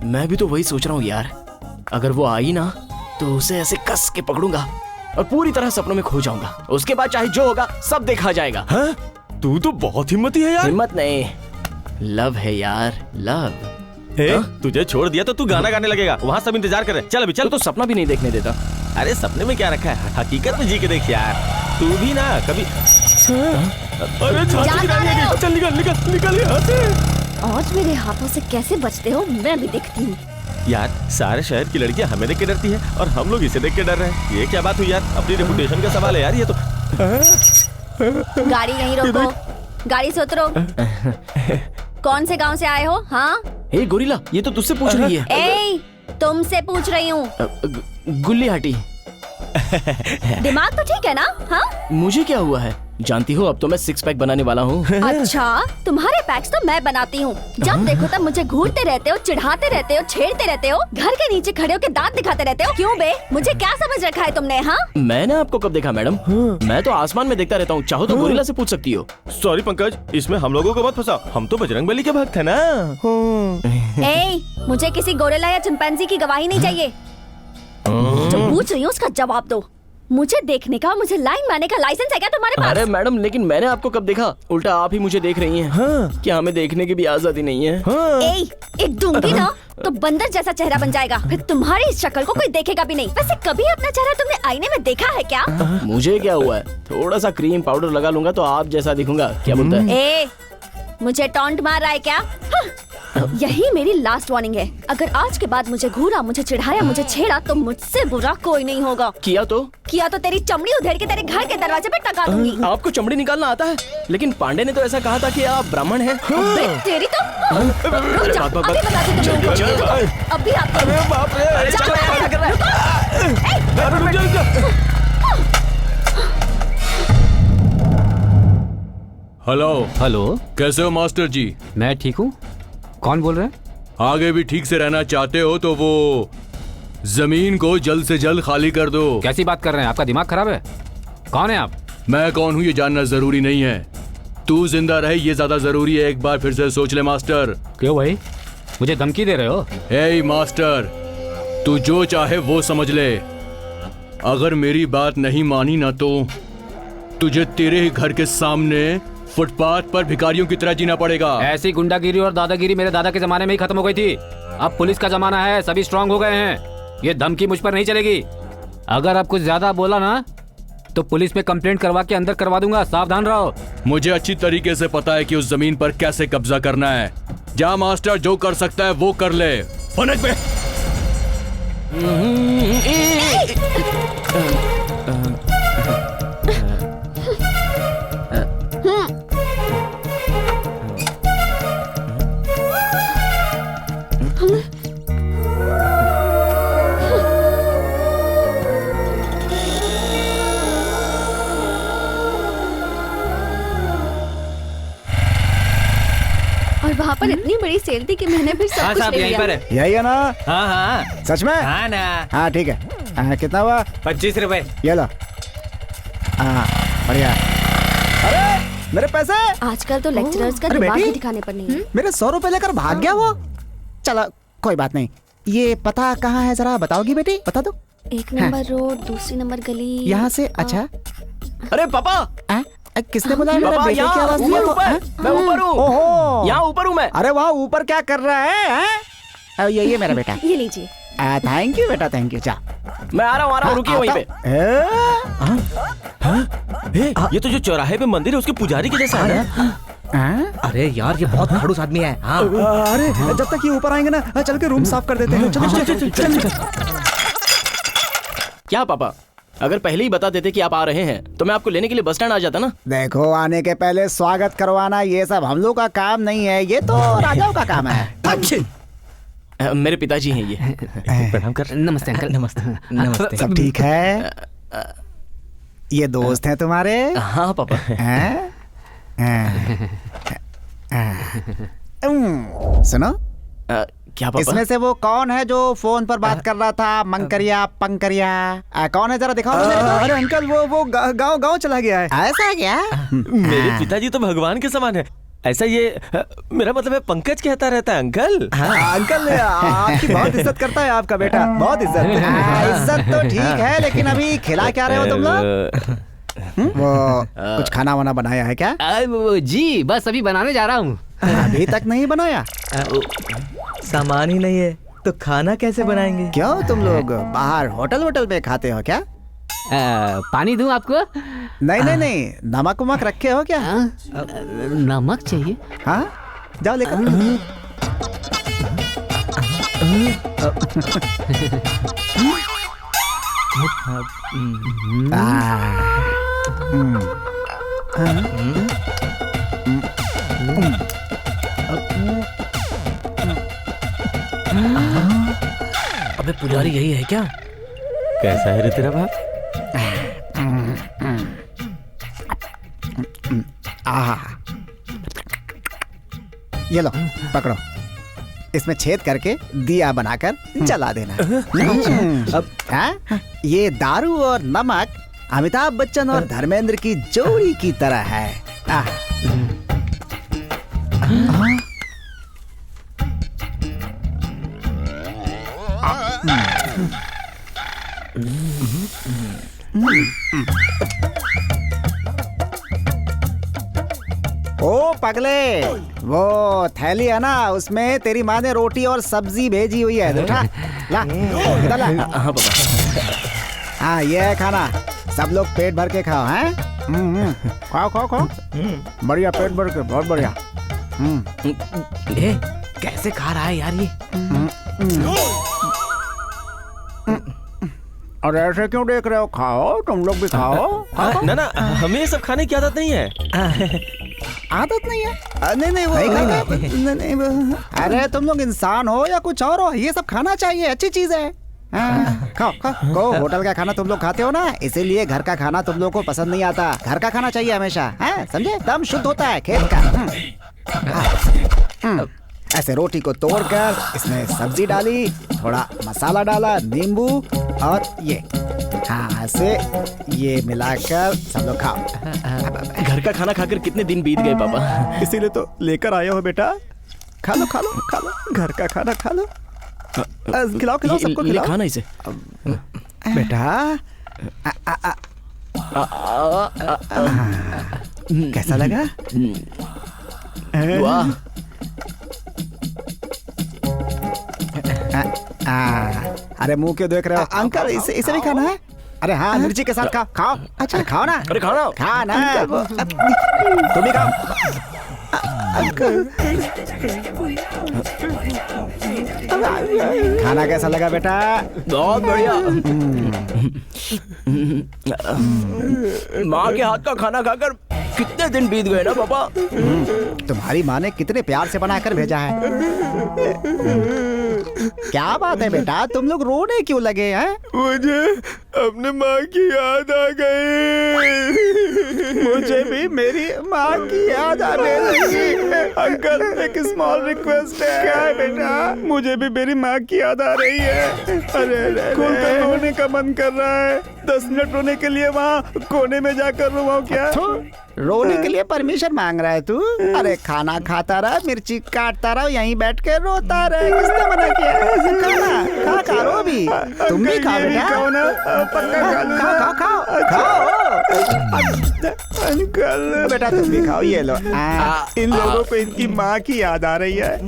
मैं भी तो वही सोच रहा हूँ यार, अगर वो आई ना तो उसे ऐसे कस के पकड़ूंगा और पूरी तरह सपनों में खो जाऊंगा। उसके बाद चाहे जो होगा सब देखा जाएगा। हाँ? तू तो बहुत हिम्मती है यार। हिम्मत नहीं, लव है यार, लव। तुझे छोड़ दिया तो तू गाना गाने लगेगा, वहाँ सब इंतजार कर रहे। चल अभी चल। तो सपना भी नहीं देखने देता। अरे सपने में क्या रखा है, हकीकत में जी के देख यार। तू भी ना कभी। अरे चल निकल यहाँ से। आज मेरे हाथों से कैसे बचते हो मैं भी देखती हूँ। यार सारे शहर की लड़कियां हमें देख के डरती है और हम लोग इसे देख के डर रहे हैं। ये क्या बात हुई यार? अपनी रेपुटेशन का सवाल है यार ये तो। गाड़ी यहीं रोको, गाड़ी से उतरो। कौन से गांव से आए हो? हाँ हे गोरिल्ला, ये तो तुझसे पूछ रही है। ए, तुमसे पूछ रही हूँ। गुल्ली दिमाग तो ठीक है ना? हाँ मुझे क्या हुआ है जानती हो, अब तो मैं 6 पैक बनाने वाला हूँ। अच्छा, तुम्हारे पैक्स तो मैं बनाती हूँ। जब देखो तब मुझे घूरते रहते हो, चिढ़ाते रहते हो, छेड़ते रहते हो, घर के नीचे खड़े होकर दांत दिखाते रहते हो। क्यों बे? मुझे क्या समझ रखा है तुमने? हाँ मैंने आपको कब देखा मैडम? मैं तो आसमान में देखता रहता हूँ, चाहो तो गोरिल्ला से पूछ सकती हो। सॉरी पंकज, इसमें हम लोगों को मत फंसा, हम तो बजरंगबली के भक्त है ना। ए, मुझे किसी गोरिल्ला या चिंपैंजी की गवाही नहीं चाहिए। जो पूछ रही हूँ उसका जवाब दो। मुझे देखने का, मुझे लाइन मारने का लाइसेंस है क्या तुम्हारे पास? अरे मैडम, लेकिन मैंने आपको कब देखा? उल्टा आप ही मुझे देख रही हैं। हाँ। क्या हमें देखने की भी आजादी नहीं है? हाँ। एक दूंगी ना तो बंदर जैसा चेहरा बन जाएगा, फिर तुम्हारी इस शक्ल को कोई देखेगा भी नहीं। वैसे कभी अपना चेहरा तुमने आईने में देखा है क्या? मुझे क्या हुआ है, थोड़ा सा क्रीम पाउडर लगा लूंगा तो आप जैसा दिखूंगा। क्या बोलता है? ए, मुझे टॉन्ट मार रहा है क्या? यही मेरी लास्ट वार्निंग है। अगर आज के बाद मुझे घूरा, मुझे चिढ़ाया, मुझे छेड़ा तो मुझसे बुरा कोई नहीं होगा। किया तो तेरी चमड़ी उधेड़ के तेरे घर के दरवाजे पे टंगा दूंगी। आपको चमड़ी निकालना आता है? लेकिन पांडे ने तो ऐसा कहा था कि आप ब्राह्मण हैं। तेरी तो रुक जा, अभी बताती हूँ तुमको। अभी हेलो, कैसे हो मास्टर जी? मैं ठीक हूँ। कौन बोल रहे हैं? आगे भी ठीक से रहना चाहते हो तो वो जमीन को जल्द से जल्द खाली कर दो। कैसी बात कर रहे हैं? आपका दिमाग खराब है? कौन है आप? मैं कौन हूँ ये जानना जरूरी नहीं है, तू जिंदा रहे ये ज्यादा जरूरी है। एक बार फिर से सोच ले मास्टर। क्यों भाई, मुझे धमकी दे रहे हो? ए मास्टर, तू जो चाहे वो समझ ले। अगर मेरी बात नहीं मानी ना तो तुझे तेरे ही घर के सामने फुटपाथ पर भिखारियों की तरह जीना पड़ेगा। ऐसी गुंडागिरी और दादागिरी मेरे दादा के जमाने में ही खत्म हो गई थी। अब पुलिस का जमाना है, सभी स्ट्रांग हो गए हैं। ये धमकी मुझ पर नहीं चलेगी। अगर आप कुछ ज्यादा बोला ना तो पुलिस में कंप्लेंट करवा के अंदर करवा दूंगा, सावधान रहो। मुझे अच्छी तरीके से पता है कि उस जमीन पर कैसे कब्जा करना है। जा मास्टर, जो कर सकता है वो कर ले। फनक पे। और वहाँ पर इतनी बड़ी सेल थी कि मैंने भी सब कुछ ले लिया। यही है ना? हाँ हाँ सच में? हाँ ना। हाँ ठीक है। कितना हुआ? 25 रुपए। ये लो। हाँ बढ़िया। अरे मेरे पैसे! आजकल तो लेक्चरर्स का दिमाग ही दिखाने पर नहीं है। मेरे 100 रुपए लेकर भाग गया वो। चलो कोई बात नहीं। ये पता कहाँ है जरा बताओगी बेटी? बता दो। 1 नंबर रोड, दूसरी नंबर गली। यहाँ से? अच्छा। अरे पापा, किसने बुलाया? मेरे बेटे की आवाज मैं ऊपर हूँ। ओहो, यहाँ ऊपर हूँ मैं। अरे वहाँ ऊपर क्या कर रहा है? ये मेरा बेटा। ये लीजिए। थैंक यू बेटा, थैंक यू। जा मैं आ रहा हूँ, रुकिए वहीं पे। ये तो जो चौराहे पे मंदिर है उसके पुजारी के जैसा है। अरे यार ये बहुत खड़ूस आदमी है। अरे जब तक ये ऊपर आएंगे ना चल के रूम साफ कर देते हैं। चलो। क्या पापा, अगर पहले ही बता देते कि आप आ रहे हैं तो मैं आपको लेने के लिए बस स्टैंड आ जाता ना। देखो, आने के पहले स्वागत करवाना ये सब हम लोग का काम नहीं है, ये तो राजाओं का काम है। मेरे पिताजी हैं ये। प्रणाम कर। नमस्ते अंकल। नमस्ते। सब ठीक है? ये दोस्त हैं तुम्हारे? हाँ पापा। सुनो, क्या पापा? इसमें से वो कौन है जो फोन पर बात कर रहा था? मंकरिया पंकरिया कौन है, जरा दिखाओ मुझे। अरे अंकल वो गाँव चला गया है। ऐसा क्या? मेरे पिताजी तो भगवान के समान है। ऐसा ये मेरा मतलब है पंकज कहता रहता है अंकल। अंकल आपकी बहुत इज्जत करता है आपका बेटा, बहुत इज्जत। इज्जत तो ठीक है, लेकिन अभी खिला क्या रहे हो तुम लोग? वो कुछ खाना वाना बनाया है क्या? जी बस अभी बनाने जा रहा हूँ। अभी तक नहीं बनाया? सामान ही नहीं है तो खाना कैसे बनाएंगे? क्यों तुम लोग बाहर होटल में खाते हो क्या? पानी दूं आपको? नहीं, नमक वमक रखे हो क्या? नमक चाहिए? हाँ जाओ लेकर। अबे पुजारी यही है क्या? कैसा है रे तेरा बाप? ये लो पकड़ो, इसमें छेद करके दिया बनाकर जला देना। अब ये दारू और नमक अमिताभ बच्चन और धर्मेंद्र की जोड़ी की तरह है। ओ पगले, वो थैली है ना, उसमें तेरी माँ ने रोटी और सब्जी भेजी हुई है। देखा? ला, इधर ला। हाँ पापा। हाँ ये है खाना, सब लोग पेट भर के खाओ। हैं? खाओ। बढ़िया, पेट भर के, बहुत बढ़िया। कैसे खा रहा है यार ये? और ऐसे क्यों देख रहे हो? खाओ, तुम लोग भी खाओ। ना हमें ये सब खाने की आदत नहीं है। आदत नहीं है? नहीं। अरे तुम लोग इंसान हो या कुछ और हो, ये सब खाना चाहिए, अच्छी चीज है। खाओ। होटल का खाना तुम लोग खाते हो ना, इसीलिए घर का खाना तुम लोग को पसंद नहीं आता। घर का खाना चाहिए हमेशा, समझे? एकदम शुद्ध होता है खेत का। ऐसे रोटी को तोड़कर इसमें सब्जी डाली, थोड़ा मसाला डाला, नींबू और ये, ऐसे ये मिलाकर सब लोग खाओ। घर का खाना खाकर कितने दिन बीत गए पापा? इसीलिए तो लेकर आया हो बेटा। खा लो। घर का खाना खा लो। खिलाओ सबको, खिलाओ। खाना इसे बेटा। कैसा लगा? वाह। अरे मुंह क्यों देख रहे हो? अंकल इसे भी खाना है? अरे हाँ, मिर्ची के साथ खाओ। अच्छा खाओ ना। अरे खाओ ना। तुम भी खाओ। खाना कैसा लगा बेटा? बहुत बढ़िया। माँ के हाथ का खाना खाकर कितने दिन बीत गए ना पापा। तुम्हारी माँ ने कितने प्यार से बनाकर भेजा है। क्या बात है बेटा, तुम लोग रोने क्यों लगे हैं? मुझे अपने माँ की याद आ गई। मुझे भी मेरी माँ की याद आने लगी। अंकल एक स्मॉल रिक्वेस्ट है। क्या है बेटा? मुझे भी मेरी माँ की याद आ रही है। अरे खुलकर रोने का मन कर रहा है। 10 मिनट रोने के लिए वहाँ कोने में जाकर रोवाऊं क्या? रोने के लिए परमिशन मांग रहा है तू? अरे खाना खाता रहा, मिर्ची काटता रहा, यहीं बैठ के रोता रहे। किसने मना किया? खा रो भी। तुम भी खाओ बेटा। खाओ। अंकल बेटा तुम भी खाओ। ये लो। इन लोगों को इनकी माँ की याद आ रही है।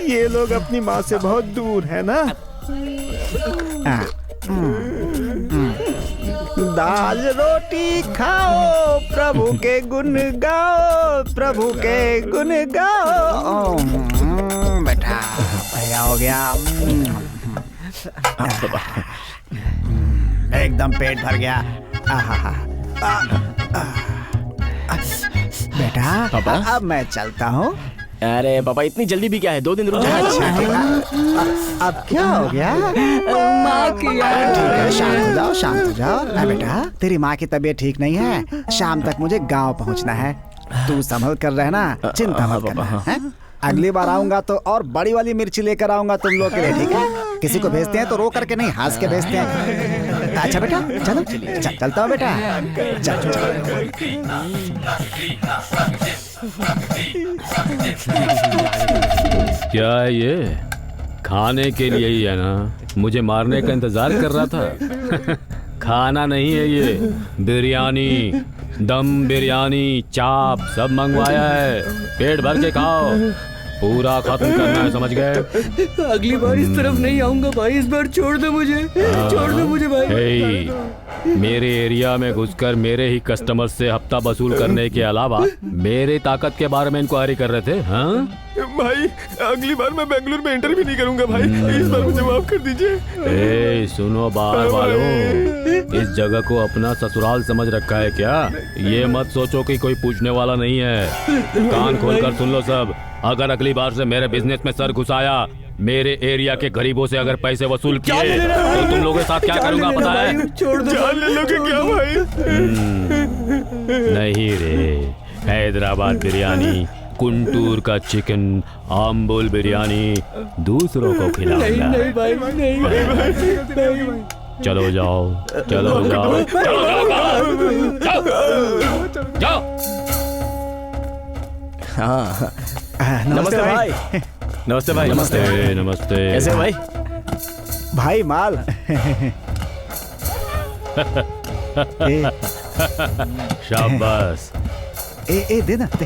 ये लोग अपनी माँ से बहुत दूर है ना। दाल रोटी खाओ, प्रभु के गुण गाओ, प्रभु के गुण गाओ। बेटा बढ़िया हो गया। एकदम पेट भर गया। बेटा पापा? अब मैं चलता हूँ। अरे पापा इतनी जल्दी भी क्या है? 2 दिन रुक जाओ। अब क्या हो गया? माँ की याद। ठीक है, शांत हो जाओ। बेटा तेरी माँ की तबीयत ठीक नहीं है, शाम तक मुझे गांव पहुंचना है। तू संभल कर रहना, चिंता मत करना। अगली बार आऊंगा तो और बड़ी वाली मिर्ची लेकर आऊंगा तुम लोग के लिए, ठीक है? किसी को भेजते हैं तो रो करके नहीं, हंस के भेजते हैं। अच्छा बेटा चलो, चलता हूँ बेटा। क्या है ये? खाने के लिए ही है ना? मुझे मारने का इंतजार कर रहा था। खाना नहीं है ये, बिरयानी, दम बिरयानी, चाप सब मंगवाया है। पेट भर के खाओ, पूरा खत्म करना है, समझ गए? अगली बार इस तरफ नहीं आऊंगा भाई, इस बार छोड़ दो मुझे, छोड़ दो मुझे भाई। हे, मेरे एरिया में घुसकर मेरे ही कस्टमर से हफ्ता वसूल करने के अलावा मेरे ताकत के बारे में इंक्वायरी कर रहे थे, हाँ? भाई अगली बार मैं बेंगलुरु में इंटरव्यू नहीं करूंगा भाई, इस बार मुझे माफ कर दीजिए। ए, सुनो बाहर वालों, इस जगह को अपना ससुराल समझ रखा है क्या? ये मत सोचो कि कोई पूछने वाला नहीं है। कान खोलकर सुन लो सब। अगर अगली बार से मेरे बिजनेस में सर घुसाया, मेरे एरिया के गरीबों से अगर पैसे वसूल किए तो तुम लोगों के साथ क्या करूंगा पता है? छोड़ दो। जान ले लोगे क्या भाई? नहीं रे, हैदराबाद बिरयानी, गुंटूर का चिकन, आम्बुल बिरयानी दूसरों को खिलाऊंगा। नहीं भाई, नहीं। चलो जाओ, चलो जाओ, जाओ। हाँ, नमस्ते भाई। नमस्ते भाई। नमस्ते, नमस्ते। कैसे भाई? भाई माल। शाबाश। ए दे ना दे।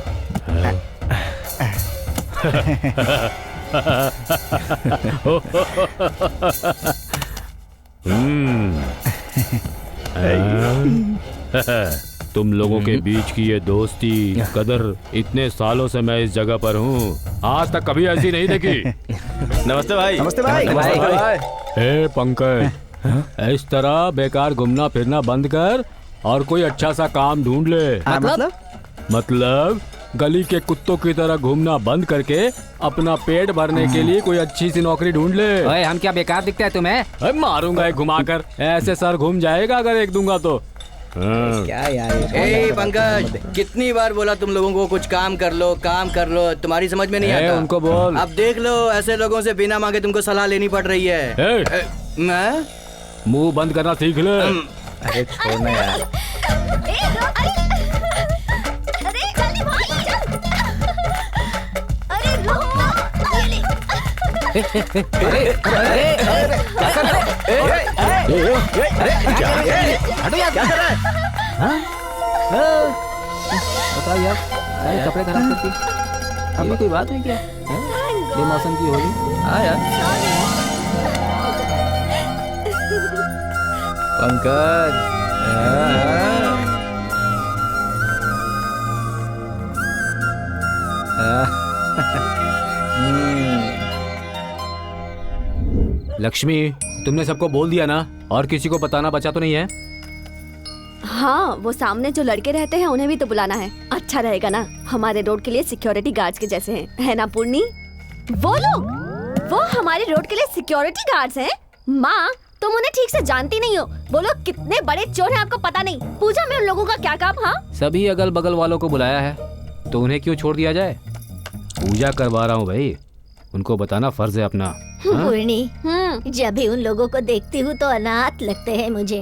तुम लोगों के बीच की ये दोस्ती कदर इतने सालों से मैं इस जगह पर हूँ, आज तक कभी ऐसी नहीं देखी। नमस्ते भाई। नमस्ते भाई। हे पंकज, इस तरह बेकार घूमना फिरना बंद कर और कोई अच्छा सा काम ढूंढ ले। मतलब गली के कुत्तों की तरह घूमना बंद करके अपना पेट भरने के लिए कोई अच्छी सी नौकरी ढूंढ ले। ओए, हम क्या बेकार दिखते हैं तुम्हें? मारूंगा एक घुमाकर, ऐसे सर घूम जाएगा अगर एक दूंगा तो। क्या यार? ए पंकज, कितनी बार बोला तुम लोगों को कुछ काम कर लो, काम कर लो, तुम्हारी समझ में नहीं आता। उनको बोल। अब देख लो, ऐसे लोगों से बिना मांगे तुमको सलाह लेनी पड़ रही है। मैं मुंह बंद करना सीख ले। अरे छोड़ना यार। बताओ यार, कपड़े खराब करती, अब कोई बात है क्या? ये मौसम की होली। हाँ यार। पंकज, लक्ष्मी, तुमने सबको बोल दिया ना? और किसी को बताना बचा तो नहीं है? हाँ, वो सामने जो लड़के रहते हैं उन्हें भी तो बुलाना है। अच्छा रहेगा ना, हमारे रोड के लिए सिक्योरिटी गार्ड्स के जैसे हैं, है ना पूर्णी? वो लोग, वो हमारे रोड के लिए सिक्योरिटी गार्ड्स हैं। माँ, तुम उन्हें ठीक से जानती नहीं हो। वो लोग कितने बड़े चोर हैं आपको पता नहीं। पूजा में उन लोगों का क्या काम? हाँ, सभी अगल बगल वालों को बुलाया है तो उन्हें क्यों छोड़ दिया जाए? पूजा करवा रहा हूँ भाई, उनको बताना फर्ज है अपना। पूर्णी, जब भी उन लोगों को देखती हूँ तो अनाथ लगते हैं मुझे।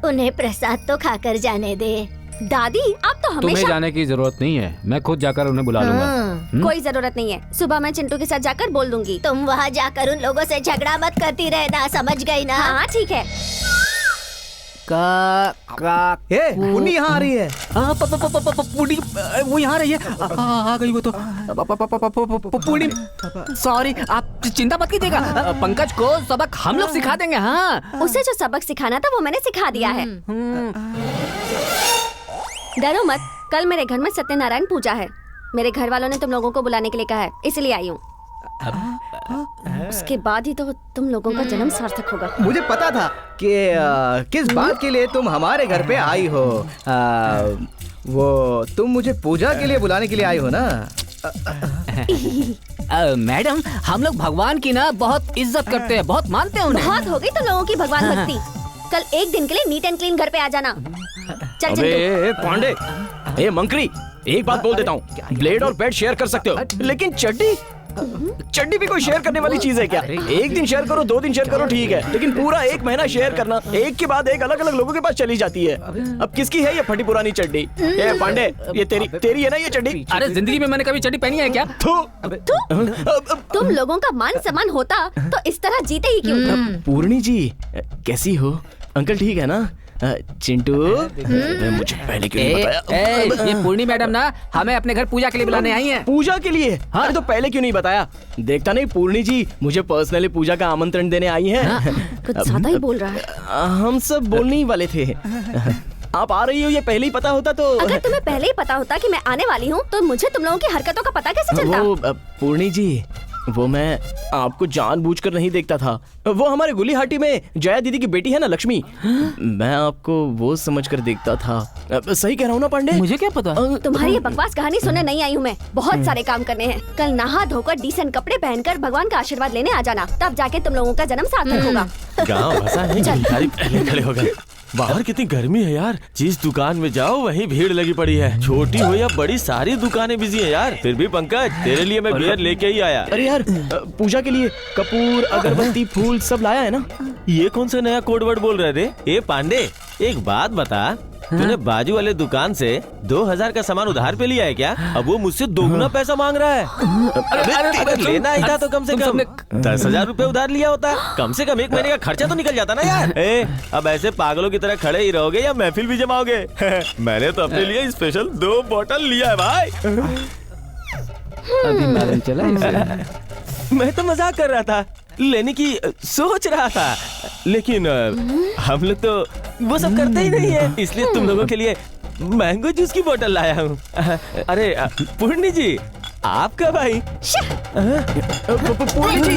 उन्हें प्रसाद तो खाकर जाने दे। दादी, आप तो तुम्हें हमेशा। जाने की जरूरत नहीं है, मैं खुद जाकर उन्हें बुला लूंगा। कोई जरूरत नहीं है, सुबह मैं चिंटू के साथ जाकर बोल दूंगी। तुम वहाँ जाकर उन लोगों से झगड़ा मत करती रहना, समझ गई ना? हाँ ठीक है। पुनी यहाँ आ रही है। पुनी वो यहाँ रही है। आ गई वो तो। पुनी, सॉरी, आप चिंता मत कीजिएगा, पंकज को सबक हम लोग सिखा देंगे। हाँ, उसे जो सबक सिखाना था वो मैंने सिखा दिया है। डरो मत, कल मेरे घर में सत्यनारायण पूजा है। मेरे घर वालों ने तुम लोगों को बुलाने के लिए कहा है, इसलिए आई हूँ। उसके बाद ही तो तुम लोगों का जन्म सार्थक होगा। मुझे पता था कि किस बात के लिए तुम हमारे घर पे आई हो। वो तुम मुझे पूजा के लिए बुलाने के लिए आई हो ना? मैडम, हम लोग भगवान की ना बहुत इज्जत करते हैं, बहुत मानते हैं उन्हें। बहुत हो गई तुम लोगों की भगवान भक्ति। कल एक दिन के लिए नीट एंड क्लीन घर पे आ जाना। चल अबे चिंटू। पांडे, ए मंकरी, एक बात बोल देता हूँ, ब्लेड और बेड शेयर कर सकते हो, लेकिन चड्डी भी कोई शेयर करने वाली चीज है क्या? एक दिन शेयर करो, 2 दिन शेयर करो, ठीक है, लेकिन पूरा 1 महीना शेयर करना, एक के बाद एक अलग अलग लोगों के पास चली जाती है। अब किसकी है ये फटी पुरानी चड्डी? ए पांडे, ये तेरी है ना ये चड्डी? अरे जिंदगी में मैंने कभी चड्डी पहनी है क्या? तुम लोगों का मान सम्मान होता तो इस तरह जीते ही क्यों? पूर्णी जी कैसी हो? अंकल ठीक है ना? चिंटू, मुझे पहले क्यों नहीं बताया? ये पूर्णी मैडम ना हमें अपने घर पूजा के लिए बुलाने आई हैं। पूजा के लिए? हाँ तो पहले क्यों नहीं बताया? देखता नहीं पूर्णी जी मुझे पर्सनली पूजा का आमंत्रण देने आई हैं। कुछ ज्यादा ही बोल रहा है। हम सब बोलने ही वाले थे। आप आ रही हो ये पहले ही पता होता तो। अगर तुम्हें पहले ही पता होता कि मैं आने वाली हूँ तो मुझे तुम लोगों की हरकतों का पता कैसे चलता? वो पूर्णी जी, वो मैं आपको जानबूझकर नहीं देखता था। वो हमारे गुलीहाटी में जया दीदी की बेटी है ना लक्ष्मी, मैं आपको वो समझकर देखता था। सही कह रहा हूँ ना पांडे? मुझे क्या पता? तुम्हारी ये बकवास कहानी सुनने नहीं आई हूँ मैं। बहुत सारे काम करने हैं। कल नहा धोकर डिसेंट कपड़े पहनकर भगवान का आशीर्वाद लेने आ जाना, तब जाके तुम लोगों का जन्म सार्थक होगा। गाँव फंसा है, भिखारी पहले खड़े हो गए। बाहर कितनी गर्मी है यार, जिस दुकान में जाओ वहीं भीड़ लगी पड़ी है, छोटी हो या बड़ी सारी दुकानें बिजी है यार। फिर भी पंकज, तेरे लिए मैं बियर लेके ही आया। अरे यार, पूजा के लिए कपूर, अगरबत्ती, फूल सब लाया है ना? ये कौन सा नया कोड वर्ड बोल रहे रे? ए पांडे, एक बात बता, तूने बाजू वाले दुकान से 2000 का सामान उधार पे लिया है क्या? अब वो मुझसे दोगुना पैसा मांग रहा है। अरे लेना ही था तो कम से कम 10,000 रुपए उधार लिया होता, कम से कम 1 महीने का खर्चा तो निकल जाता ना यार। अब ऐसे पागलों की तरह खड़े ही रहोगे या महफिल भी जमाओगे? मैंने तो अपने लिए स्पेशल 2 बोतल लिया है भाई। अभी मालूम चला इसे। मैं तो मजाक कर रहा था, लेने की सोच रहा था, लेकिन हम लोग तो वो सब करते ही नहीं है, इसलिए तुम लोगों के लिए मैंगो जूस की बोतल लाया हूँ। अरे पूर्णी जी, आपका भाई। पूर्णी जी,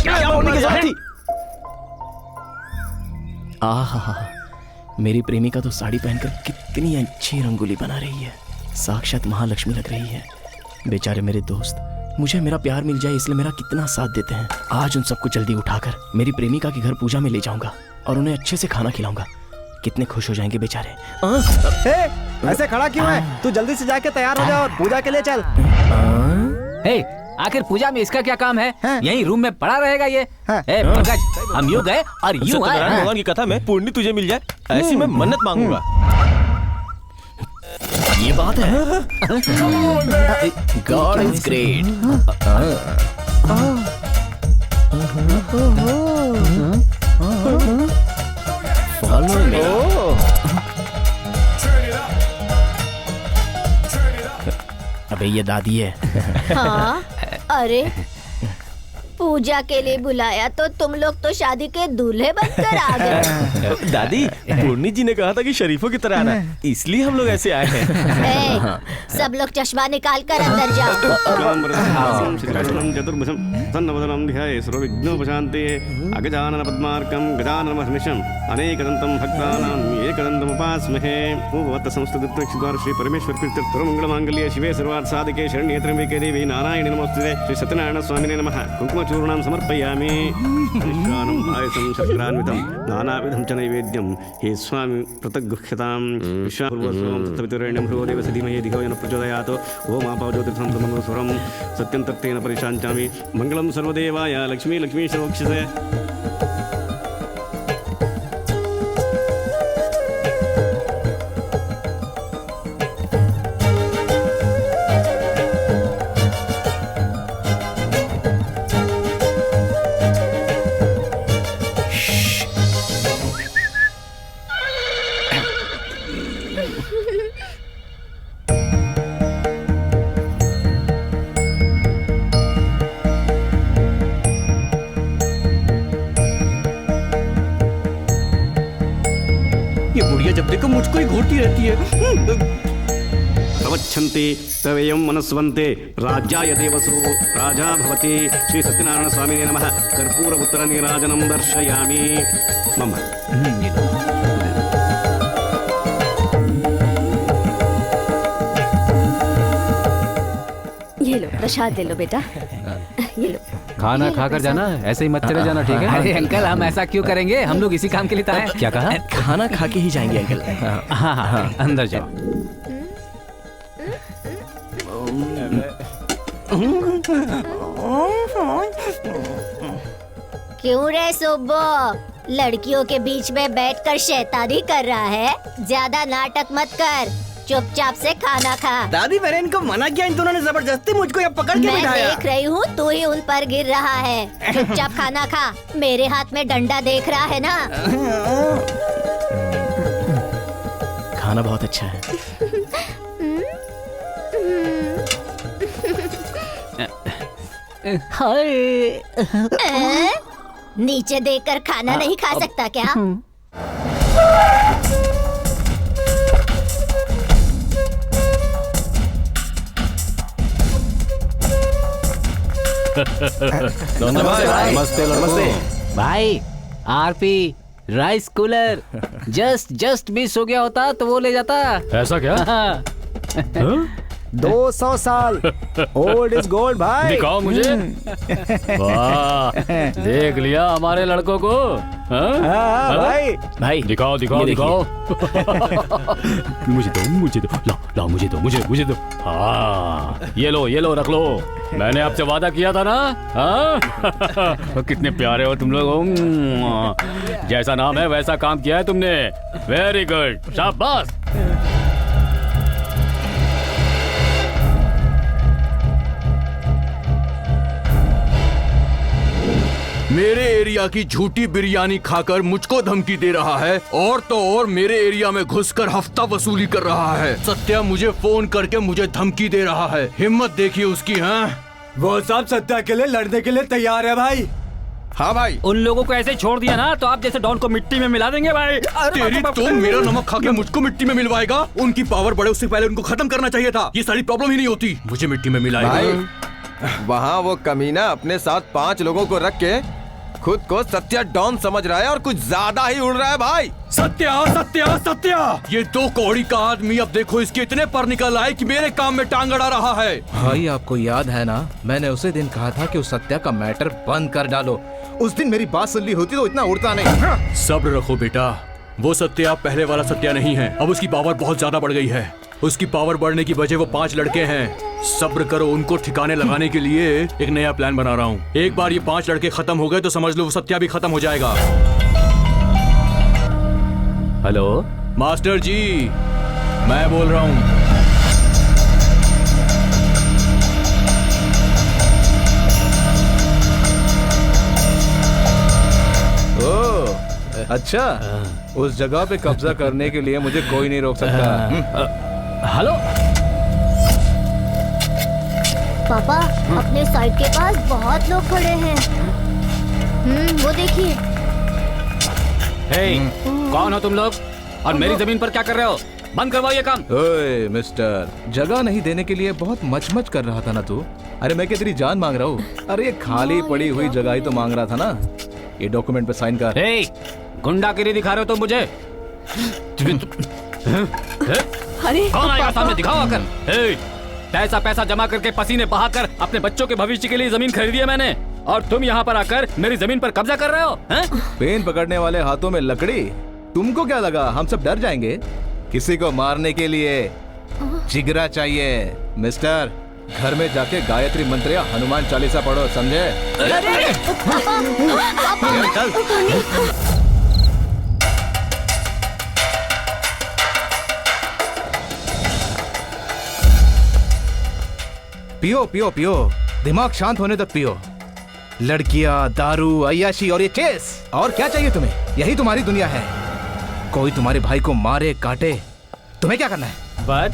क्या बोलने की जरूरत थी? आहा, मेरी प्रेमिका तो साड़ी पहनकर कितनी अच्छी रंगोली बना रही है, साक्षात महालक्ष्मी लग रही है। बेचारे मेरे दोस्त मुझे मेरा प्यार मिल जाए इसलिए मेरा कितना साथ देते हैं। आज उन सबको जल्दी उठाकर मेरी प्रेमिका के घर पूजा में ले जाऊंगा और उन्हें अच्छे से खाना खिलाऊंगा। कितने खुश हो जाएंगे बेचारे। ऐसे खड़ा क्यों है? तू जल्दी से जाके तैयार हो जा और पूजा के लिए चल। आखिर पूजा में इसका क्या काम है? यही रूम में पड़ा रहेगा ये। पंकज, हम यूं गए और यूं आए। भगवान की कथा में पूर्णी तुझे मिल जाए ऐसी मैं मन्नत मांगूंगा। ये बात है। God is great. Follow me. अबे ये दादी है। हाँ? अरे पूजा के लिए बुलाया तो तुम लोग तो शादी के दूल्हे बनकर आ गए। दादी, पूर्णी जी ने कहा था कि शरीफों की तरह आना, इसलिए हम लोग ऐसे आए हैं। सब लोग चश्मा निकाल कर अंदर जाओ। चतुर्भुजं सन्नवदनं ध्याये सर्वविघ्नोपशान्ते अगजानन पद्मार्कं गजाननमहर्निशम् अनेकदन्तं भक्तानां एकदन्तमुपास्महे। भूभवत् संस्तुतिप्रक्षिद्वार श्री परमेश्वर प्रीत्यर्थ मंगलमांगल्ये शिवे सर्वार्थ साधके शरण्ये त्र्यंबके देवी नारायणी नमोस्तुते। श्री सत्यनारायण स्वामिने नमः। कुङ्कुमचूर्णं समर्पयामि। निष्ठानं पायसं शर्करान्वितं नानाविधं च नैवेद्यं हे स्वामी प्रतगृह्यतां। विश्वापूर्वस्वं तत्सवितुर्वरेण्यं भर्गो देवस्य धीमहि धियो यो नः प्रचोदयात्। ओम आपो ज्योतिर्संततं स्वरं सत्यं तत्तेन परिशान्तामि। मंगलं सर्वदेवाय लक्ष्मी लक्ष्मी सर्वोक्षसे। जब देखो मुझको ही घोटी रहती है। प्रवच्छन्ति तवेयं मनस्वन्ते राज्याय देवसु राजा भवति। श्री सत्यनारायण स्वामिने नमः। कर्पूर उत्तर नीराजनं दर्शयामि। मम ये लो प्रसाद ले लो बेटा, ये लो। खाना खाकर जाना, ऐसे ही मत चले जाना, ठीक है? अरे अंकल, हम ऐसा क्यों करेंगे? हम लोग इसी काम के लिए तो आए। क्या कहा? खाना खा के ही जाएंगे अंकल। हाँ हाँ, अंदर जाओ। क्यों रे सुब्बो, लड़कियों के बीच में बैठकर शैतानी कर रहा है? ज्यादा नाटक मत कर, चुपचाप से खाना खा। दादी मैंने इनको मना किया, इन दोनों ने जबरदस्ती मुझको यहाँ पकड़ के मैं बिठाया। देख रही हूँ तू ही उन पर गिर रहा है। चुपचाप खाना खा, मेरे हाथ में डंडा देख रहा है ना? खाना बहुत अच्छा है। हाय, नीचे देखकर खाना नहीं खा सकता क्या? नमस्ते नमस्ते भाई। RP rice cooler just miss हो गया होता तो वो ले जाता। ऐसा क्या? 200 साल ओल्ड इज गोल्ड भाई। दिखाओ मुझे। वाह, देख लिया हमारे लड़कों को। भाई दिखाओ दिखाओ दिखाओ। मुझे दो लाओ मुझे दो। हाँ, ये लो रख लो। मैंने आपसे वादा किया था ना। हाँ? कितने प्यारे हो तुम लोग। जैसा नाम है वैसा काम किया है तुमने। वेरी गुड, शाबाश। मेरे एरिया की झूठी बिरयानी खाकर मुझको धमकी दे रहा है, और तो और मेरे एरिया में घुसकर हफ्ता वसूली कर रहा है। सत्या मुझे फोन करके मुझे धमकी दे रहा है। हिम्मत देखिए उसकी। हाँ, वो सब सत्या के लिए लड़ने के लिए तैयार है भाई। हाँ भाई, उन लोगों को ऐसे छोड़ दिया ना तो आप जैसे डॉन को मिट्टी में मिला देंगे भाई। तेरी तो मेरा नमक खा के मुझको मिट्टी में मिलवाएगा। उनकी पावर बढ़े उससे पहले उनको खत्म करना चाहिए था। ये सारी प्रॉब्लम ही नहीं होती, मुझे मिट्टी में मिलाएगा। वहाँ वो कमीना अपने साथ 5 लोगों को रख के खुद को सत्या डॉन समझ रहा है और कुछ ज्यादा ही उड़ रहा है भाई। सत्या, ये 2 कौड़ी का आदमी अब देखो इसके इतने पर निकल आए कि मेरे काम में टांग अड़ा रहा है। भाई आपको याद है ना, मैंने उसे दिन कहा था कि उस सत्या का मैटर बंद कर डालो। उस दिन मेरी बात सुन ली होती तो इतना उड़ता नहीं। सब्र रखो बेटा, वो सत्या पहले वाला सत्या नहीं है। अब उसकी पावर बहुत ज्यादा बढ़ गई है। उसकी पावर बढ़ने की वजह वो 5 लड़के हैं। सब्र करो, उनको ठिकाने लगाने के लिए एक नया प्लान बना रहा हूँ। एक बार ये 5 लड़के खत्म हो गए तो समझ लो वो सत्या भी खत्म हो जाएगा। हेलो मास्टर जी, मैं बोल रहा हूँ। अच्छा, उस जगह पे कब्जा करने के लिए मुझे कोई नहीं रोक सकता। हेलो पापा, अपने साइड के पास बहुत लोग खड़े हैं। वो देखिए। हे, कौन हो तुम लोग और मेरी जमीन पर क्या कर रहे हो? बंद करवाओ ये काम। ओए मिस्टर, जगह नहीं देने के लिए बहुत मच कर रहा था ना तू। अरे मैं क्या तेरी जान मांग रहा हूँ? अरे ये खाली पड़ी हुई जगह ही तो मांग रहा था ना। ये डॉक्यूमेंट पे साइन कर। हे, गुंडागिरी दिखा रहे हो तुम मुझे? अरे कौन आएगा सामने? दिखाओ आकर। पैसा जमा करके पसीने बहाकर अपने बच्चों के भविष्य के लिए जमीन खरीदी है मैंने, और तुम यहाँ पर आकर मेरी जमीन पर कब्जा कर रहे हो। पेन पकड़ने वाले हाथों में लकड़ी। तुमको क्या लगा हम सब डर जाएंगे? किसी को मारने के लिए जिगरा चाहिए मिस्टर। घर में जाके गायत्री मंत्र या हनुमान चालीसा पढ़ो, समझे? पियो, दिमाग शांत होने तक पियो। लड़कियां, दारू, अय्याशी और ये चेस। और क्या चाहिए तुम्हें? यही तुम्हारी दुनिया है। कोई तुम्हारे भाई को मारे काटे, तुम्हें क्या करना है? बस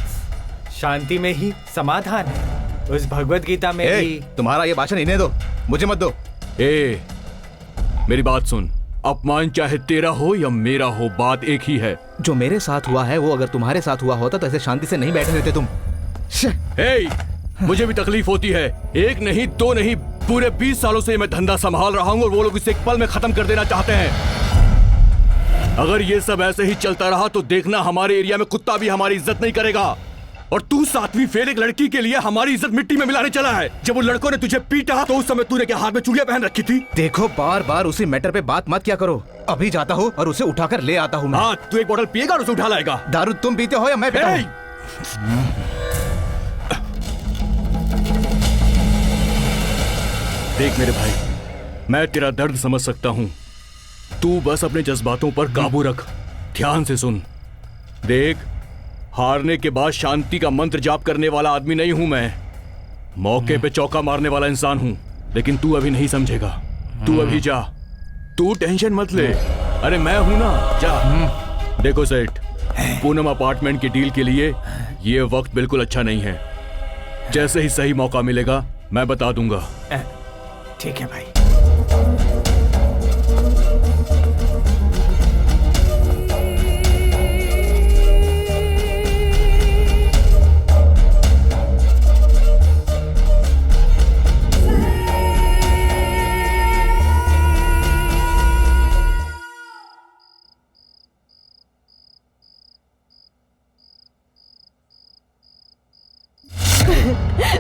शांति में ही समाधान है। उस भगवत गीता में भी। तुम्हारा ये भाषण इन्हें दो, मुझे मत दो। मेरी बात सुन। अपमान चाहे तेरा हो या मेरा हो, बात एक ही है। जो मेरे साथ हुआ है वो अगर तुम्हारे साथ हुआ होता तो ऐसे शांति से नहीं बैठे रहते तुम। मुझे भी तकलीफ होती है। 1 नहीं 2 नहीं, पूरे 20 सालों से मैं धंधा संभाल रहा हूँ और वो लोग इसे एक पल में खत्म कर देना चाहते हैं। अगर ये सब ऐसे ही चलता रहा तो देखना हमारे एरिया में कुत्ता भी हमारी इज्जत नहीं करेगा। और तू 7वीं फेल एक लड़की के लिए हमारी इज्जत मिट्टी में मिलाने चला है। जब वो लड़कों ने तुझे पीटा तो उस समय तूने क्या हाथ में चूड़ियां पहन रखी थी? देखो बार बार उसी मैटर पे बात मत क्या करो। अभी जाता हूँ और उसे उठाकर ले आता हूँ। हाँ, तू एक बोतल पिएगा और उसे उठा लाएगा। दारू तुम पीते हो या मैं पीता हूँ? देख मेरे भाई, मैं तेरा दर्द समझ सकता हूँ। तू बस अपने जज्बातों पर काबू रख। ध्यान से सुन। देख, हारने के बाद शांति का मंत्र जाप करने वाला आदमी नहीं हूं मैं। मौके पे चौका मारने वाला इंसान हूं। लेकिन तू अभी नहीं समझेगा। तू अभी जा, तू टेंशन मत ले। अरे मैं हूं ना, जा। देखो सेठ, पूनम अपार्टमेंट की डील के लिए ये वक्त बिल्कुल अच्छा नहीं है। जैसे ही सही मौका मिलेगा मैं बता दूंगा। ठीक है भाई।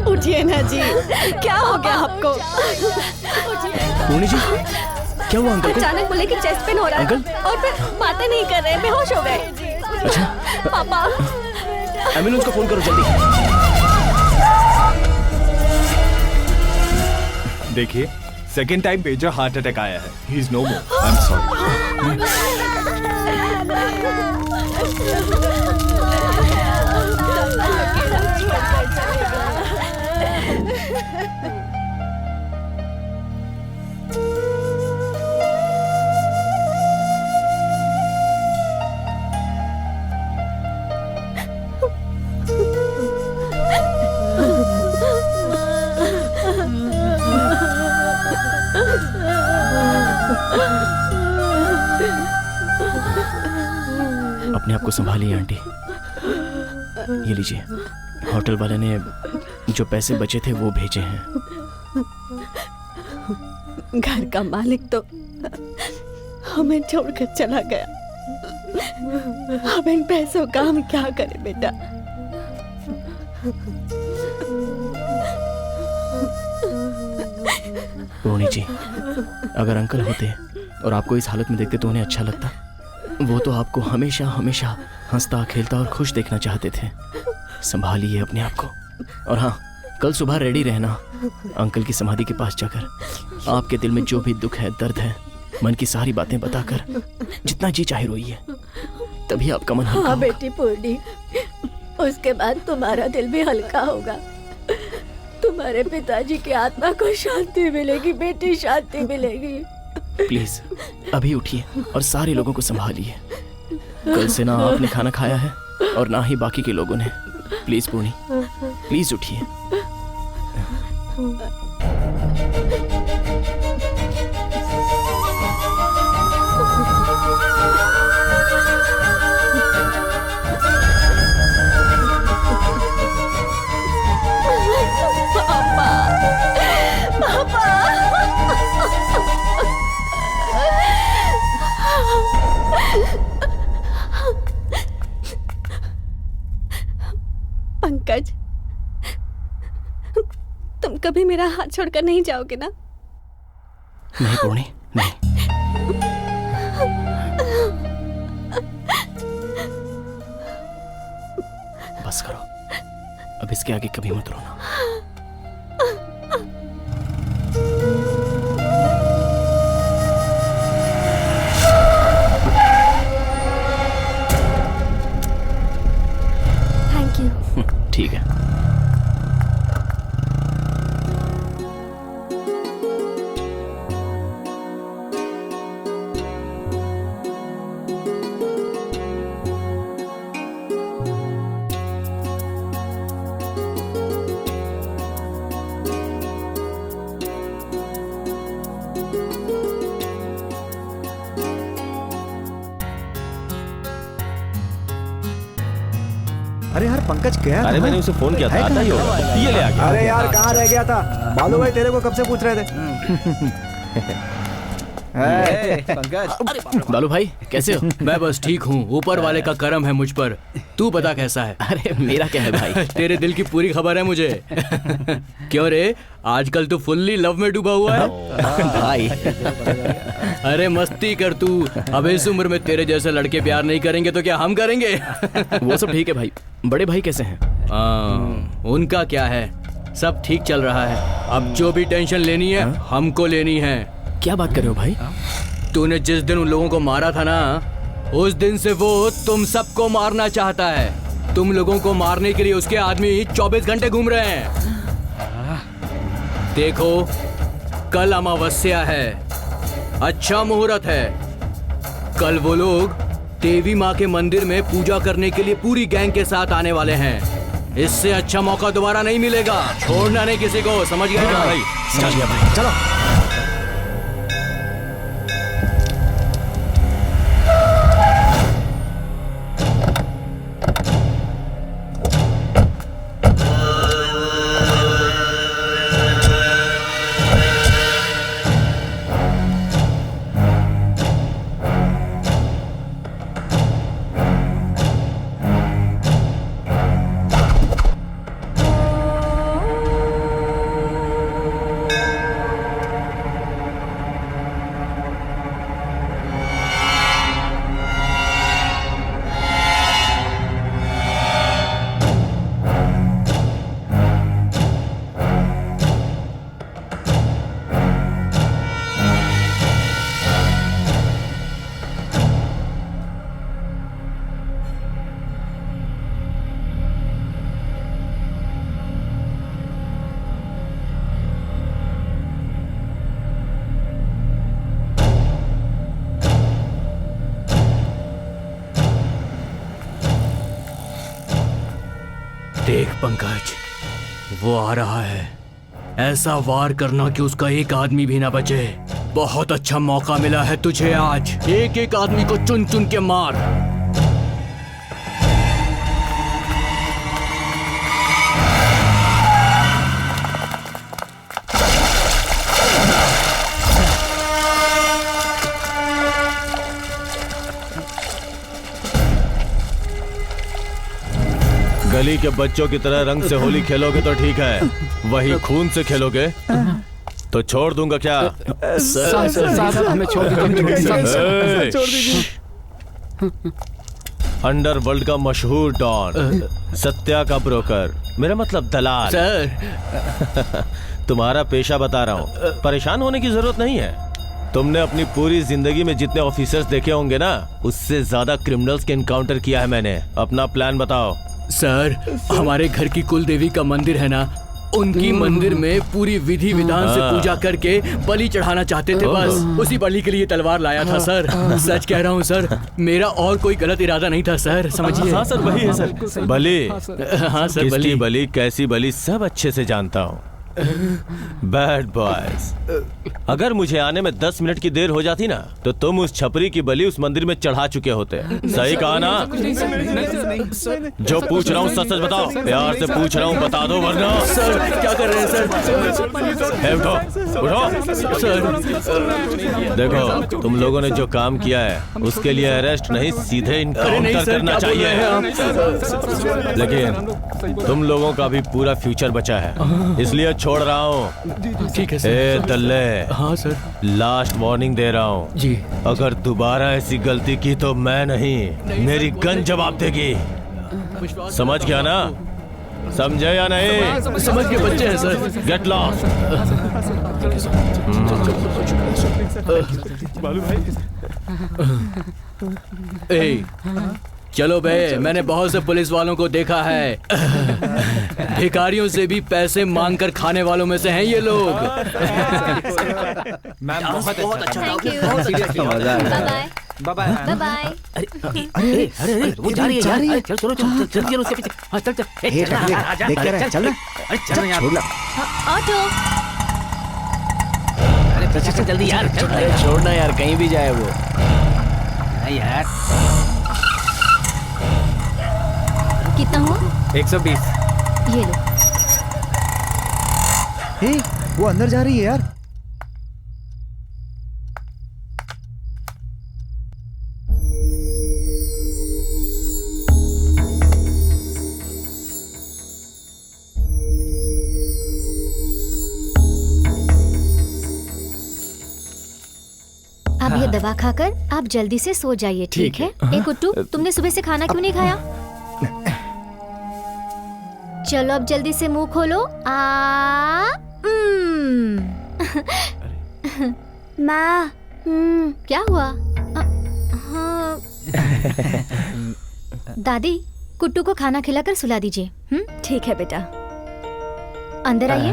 उठिए ना जी, क्या हो गया आपको? पूर्णी जी, क्या हुआ अंकल को? अचानक बोले कि चेस्ट पेन हो रहा है और फिर बातें नहीं कर रहे, बेहोश हो गए। अच्छा पापा, एम्बुलेंस को फोन करो जल्दी। देखिए, second time major heart attack आया है। He is no more. I am sorry. अपने आप को संभालिए आंटी। ये लीजिए, होटल वाले ने जो पैसे बचे थे वो भेजे हैं। घर का मालिक तो हमें छोड़कर चला गया। अब इन पैसों का हम क्या करें बेटा? रोनी जी, अगर अंकल होते और आपको इस हालत में देखते तो उन्हें अच्छा लगता। वो तो आपको हमेशा हमेशा हंसता खेलता और खुश देखना चाहते थे। संभालिए अपने आप को। और हाँ, कल सुबह रेडी रहना। अंकल की समाधि के पास जाकर आपके दिल में जो भी दुख है, दर्द है, मन की सारी बातें बताकर जितना जी चाहे रोइए, तभी आपका मन हल्का हाँ होगा। बेटी पूर्णी, उसके बाद तुम्हारा दिल भी हल्का होगा। तुम्हारे पिताजी की आत्मा को शांति मिलेगी बेटी, शांति मिलेगी। प्लीज अभी उठिए और सारे लोगों को संभालिए। कल से ना आपने खाना खाया है और ना ही बाकी के लोगों ने। प्लीज पूर्णी, प्लीज उठिए। पंकज, तुम कभी मेरा हाथ छोड़कर नहीं जाओगे ना? नहीं पूर्णी, नहीं। बस करो, अब इसके आगे कभी मत रोना। Thank you. ठीक है। अरे यार पंकज गया? अरे मैंने उसे फोन किया था, आता ही होगा। ये ले आ गया। अरे यार कहाँ रह गया था? बालू भाई तेरे को कब से पूछ रहे थे। पंकज। बालू भाई कैसे हो? मैं बस ठीक हूँ, ऊपर वाले का करम है मुझ पर। तू बता कैसा है? अरे मेरा क्या है भाई? तेरे दिल की पूरी खबर है मुझे। क्यों रे, आजकल तू फुल्ली लव में डूबा हुआ है? भाई अरे मस्ती कर तू। अब इस उम्र में तेरे जैसे लड़के प्यार नहीं करेंगे तो क्या हम करेंगे? वो सब ठीक है भाई। बड़े भाई कैसे हैं? उनका क्या है, सब ठीक चल रहा है। अब जो भी टेंशन लेनी है हमको लेनी है। क्या बात कर रहे हो भाई? तूने जिस दिन उन लोगों को मारा था ना, उस दिन से वो तुम सबको मारना चाहता है। तुम लोगों को मारने के लिए उसके आदमी 24 घंटे घूम रहे हैं। देखो, कल अमावस्या है, अच्छा मुहूर्त है। कल वो लोग देवी माँ के मंदिर में पूजा करने के लिए पूरी गैंग के साथ आने वाले हैं। इससे अच्छा मौका दोबारा नहीं मिलेगा। छोड़ना नहीं किसी को, समझ गए ना भाई? समझ गया भाई, चलो। देख पंकज, वो आ रहा है। ऐसा वार करना कि उसका एक आदमी भी ना बचे। बहुत अच्छा मौका मिला है तुझे आज। एक एक आदमी को चुन चुन के मार। गली के बच्चों की तरह रंग से होली खेलोगे तो ठीक है, वही खून से खेलोगे तो छोड़ दूंगा क्या? सर हमें छोड़ दीजिए। अंडरवर्ल्ड का मशहूर डॉन, सत्या का ब्रोकर, मेरा मतलब दलाल। सर तुम्हारा पेशा बता रहा हूँ, परेशान होने की जरूरत नहीं है। तुमने अपनी पूरी जिंदगी में जितने ऑफिसर्स देखे होंगे ना, उससे ज्यादा क्रिमिनल्स के एनकाउंटर किया है मैंने। अपना प्लान बताओ। सर, हमारे घर की कुल देवी का मंदिर है ना, उनकी मंदिर में पूरी विधि विधान से पूजा करके बलि चढ़ाना चाहते थे। बस उसी बलि के लिए तलवार लाया था सर। सच कह रहा हूँ सर, मेरा और कोई गलत इरादा नहीं था सर, समझिए। हाँ सर, वही है सर। बलि? हाँ सर, किसकी बलि, कैसी बलि, सब अच्छे से जानता हूँ। बैड बॉयज, अगर मुझे आने में 10 मिनट की देर हो जाती ना, तो तुम उस छपरी की बलि उस मंदिर में चढ़ा चुके होते। सही कहा ना? जो पूछ रहा हूँ सच सच बताओ। प्यार से पूछ रहा हूँ, बता दो वरना। सर क्या कर रहे हैं सर? उठो उठो सर। देखो, तुम लोगों ने जो काम किया है उसके लिए अरेस्ट नहीं, सीधे इनकाउंटर करना चाहिए। लेकिन तुम लोगों का भी पूरा फ्यूचर बचा है, इसलिए छोड़ रहा हूँ। ठीक है सर। ए दल्ले। हाँ सर। लास्ट वार्निंग दे रहा हूँ जी। अगर दोबारा ऐसी गलती की तो मैं नहीं, मेरी गन जवाब देगी। समझ गया ना? समझे या नहीं? समझ के बच्चे हैं सर। Get lost. ए, चलो बे, मैंने बहुत से पुलिस वालों को देखा है। भिखारियों से भी पैसे मांग कर खाने वालों में से हैं ये लोग। मैम बहुत अच्छा। Thank you. Bye bye. Bye bye. अरे वो जा रही है यार। चल चलो चल चल उसके पीछे। हाँ चल चल। देख कर रहा है, चल ना। अरे चल यार। ऑटो। अरे चल जल्दी यार। अरे छोड़ना यार, कहीं भी जाए वो। यार कितना हुआ? 120। ये लो। हे, वो अंदर जा रही है यार। दवा खाकर आप जल्दी से सो जाइए, ठीक है? ए कुट्टू, तुमने सुबह से खाना क्यों नहीं खाया? चलो अब जल्दी से मुंह खोलो। माँ, क्या हुआ? हाँ। दादी, कुट्टू को खाना खिलाकर सुला दीजिए। ठीक है बेटा। अंदर आइए।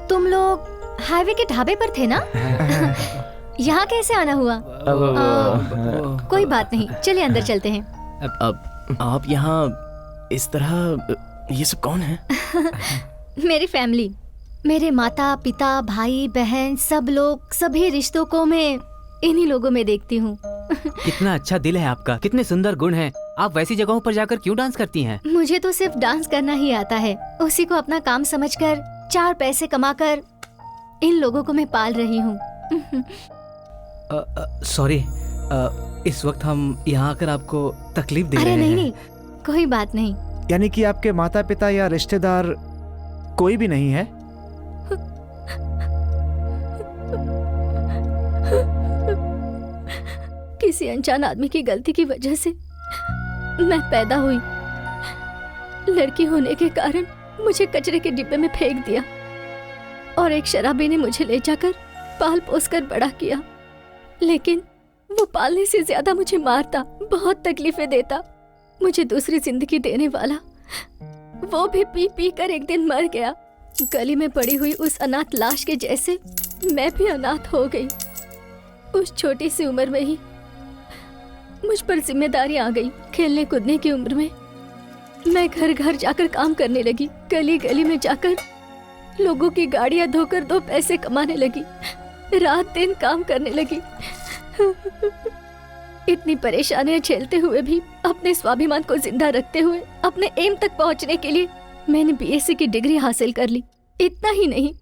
तुम लोग हाईवे के ढाबे पर थे ना? यहाँ कैसे आना हुआ? कोई बात नहीं, चलिए अंदर चलते हैं। अब आप यहाँ इस तरह, ये सब कौन है? मेरी फैमिली, मेरे माता पिता भाई बहन सब लोग, सभी रिश्तों को मैं इन्हीं लोगों में देखती हूँ। कितना अच्छा दिल है आपका, कितने सुंदर गुण हैं। आप वैसी जगहों पर जाकर क्यों डांस करती हैं? मुझे तो सिर्फ डांस करना ही आता है। उसी को अपना काम समझकर 4 पैसे कमाकर इन लोगों को मैं पाल रही हूँ। सॉरी, इस वक्त हम यहाँ आकर आपको तकलीफ दे रहे हैं। नहीं, कोई बात नहीं। यानी कि आपके माता पिता या रिश्तेदार कोई भी नहीं है? किसी अनजान आदमी की गलती की वजह से मैं पैदा हुई। लड़की होने के कारण मुझे कचरे के डिब्बे में फेंक दिया और एक शराबी ने मुझे ले जाकर पाल पोस कर बड़ा किया। लेकिन वो पालने से ज्यादा मुझे मारता, बहुत तकलीफें देता। मुझे दूसरी जिंदगी देने वाला वो भी पी पी कर एक दिन मर गया। गली में पड़ी हुई उस अनाथ लाश के जैसे मैं भी अनाथ हो गई। उस छोटी सी उम्र में ही मुझ पर जिम्मेदारी आ गई। खेलने कूदने की उम्र में मैं घर घर जाकर काम करने लगी। गली गली में जाकर लोगों की गाड़ियां धोकर 2 पैसे कमाने लगी। रात दिन काम करने लगी। इतनी परेशानियां झेलते हुए भी अपने स्वाभिमान को जिंदा रखते हुए अपने एम तक पहुंचने के लिए मैंने बीएससी की डिग्री हासिल कर ली। इतना ही नहीं,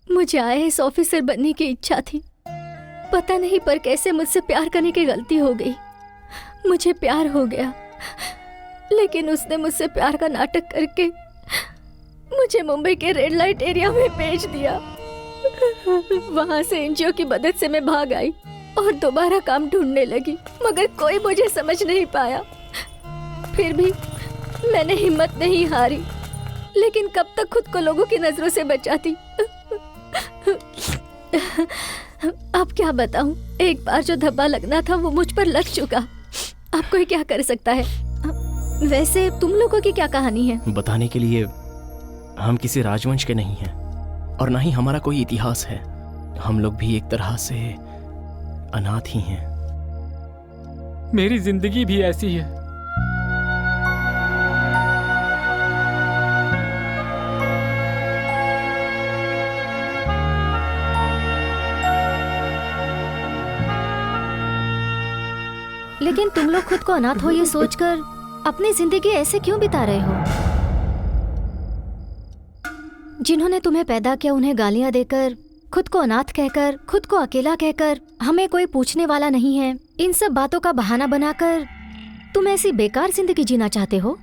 मुझे आईएएस ऑफिसर बनने की इच्छा थी। पता नहीं पर कैसे मुझसे प्यार करने की गलती हो गई। मुझे प्यार हो गया, लेकिन उसने मुझसे प्यार का नाटक करके मुझे मुंबई के रेड लाइट एरिया में भेज दिया। वहां से एनजीओ की मदद से मैं भाग आई और दोबारा काम ढूंढने लगी, मगर कोई मुझे समझ नहीं पाया। फिर भी मैंने हिम्मत नहीं हारी, लेकिन कब तक खुद को लोगों की नजरों से बचाती। अब क्या बताऊं, एक बार जो धब्बा लगना था वो मुझ पर लग चुका। अब कोई क्या कर सकता है। वैसे तुम लोगों की क्या कहानी है? बताने के लिए हम किसी राजवंश के नहीं हैं और ना ही हमारा कोई इतिहास है। हम लोग भी एक तरह से अनाथ ही हैं। मेरी जिंदगी भी ऐसी है। लेकिन तुम लोग खुद को अनाथ हो ये सोचकर अपनी जिंदगी ऐसे क्यों बिता रहे हो? जिन्होंने तुम्हें पैदा किया उन्हें गालियां देकर, खुद को अनाथ कहकर, खुद को अकेला कहकर, हमें कोई पूछने वाला नहीं है, इन सब बातों का बहाना बनाकर तुम ऐसी बेकार जिंदगी जीना चाहते हो?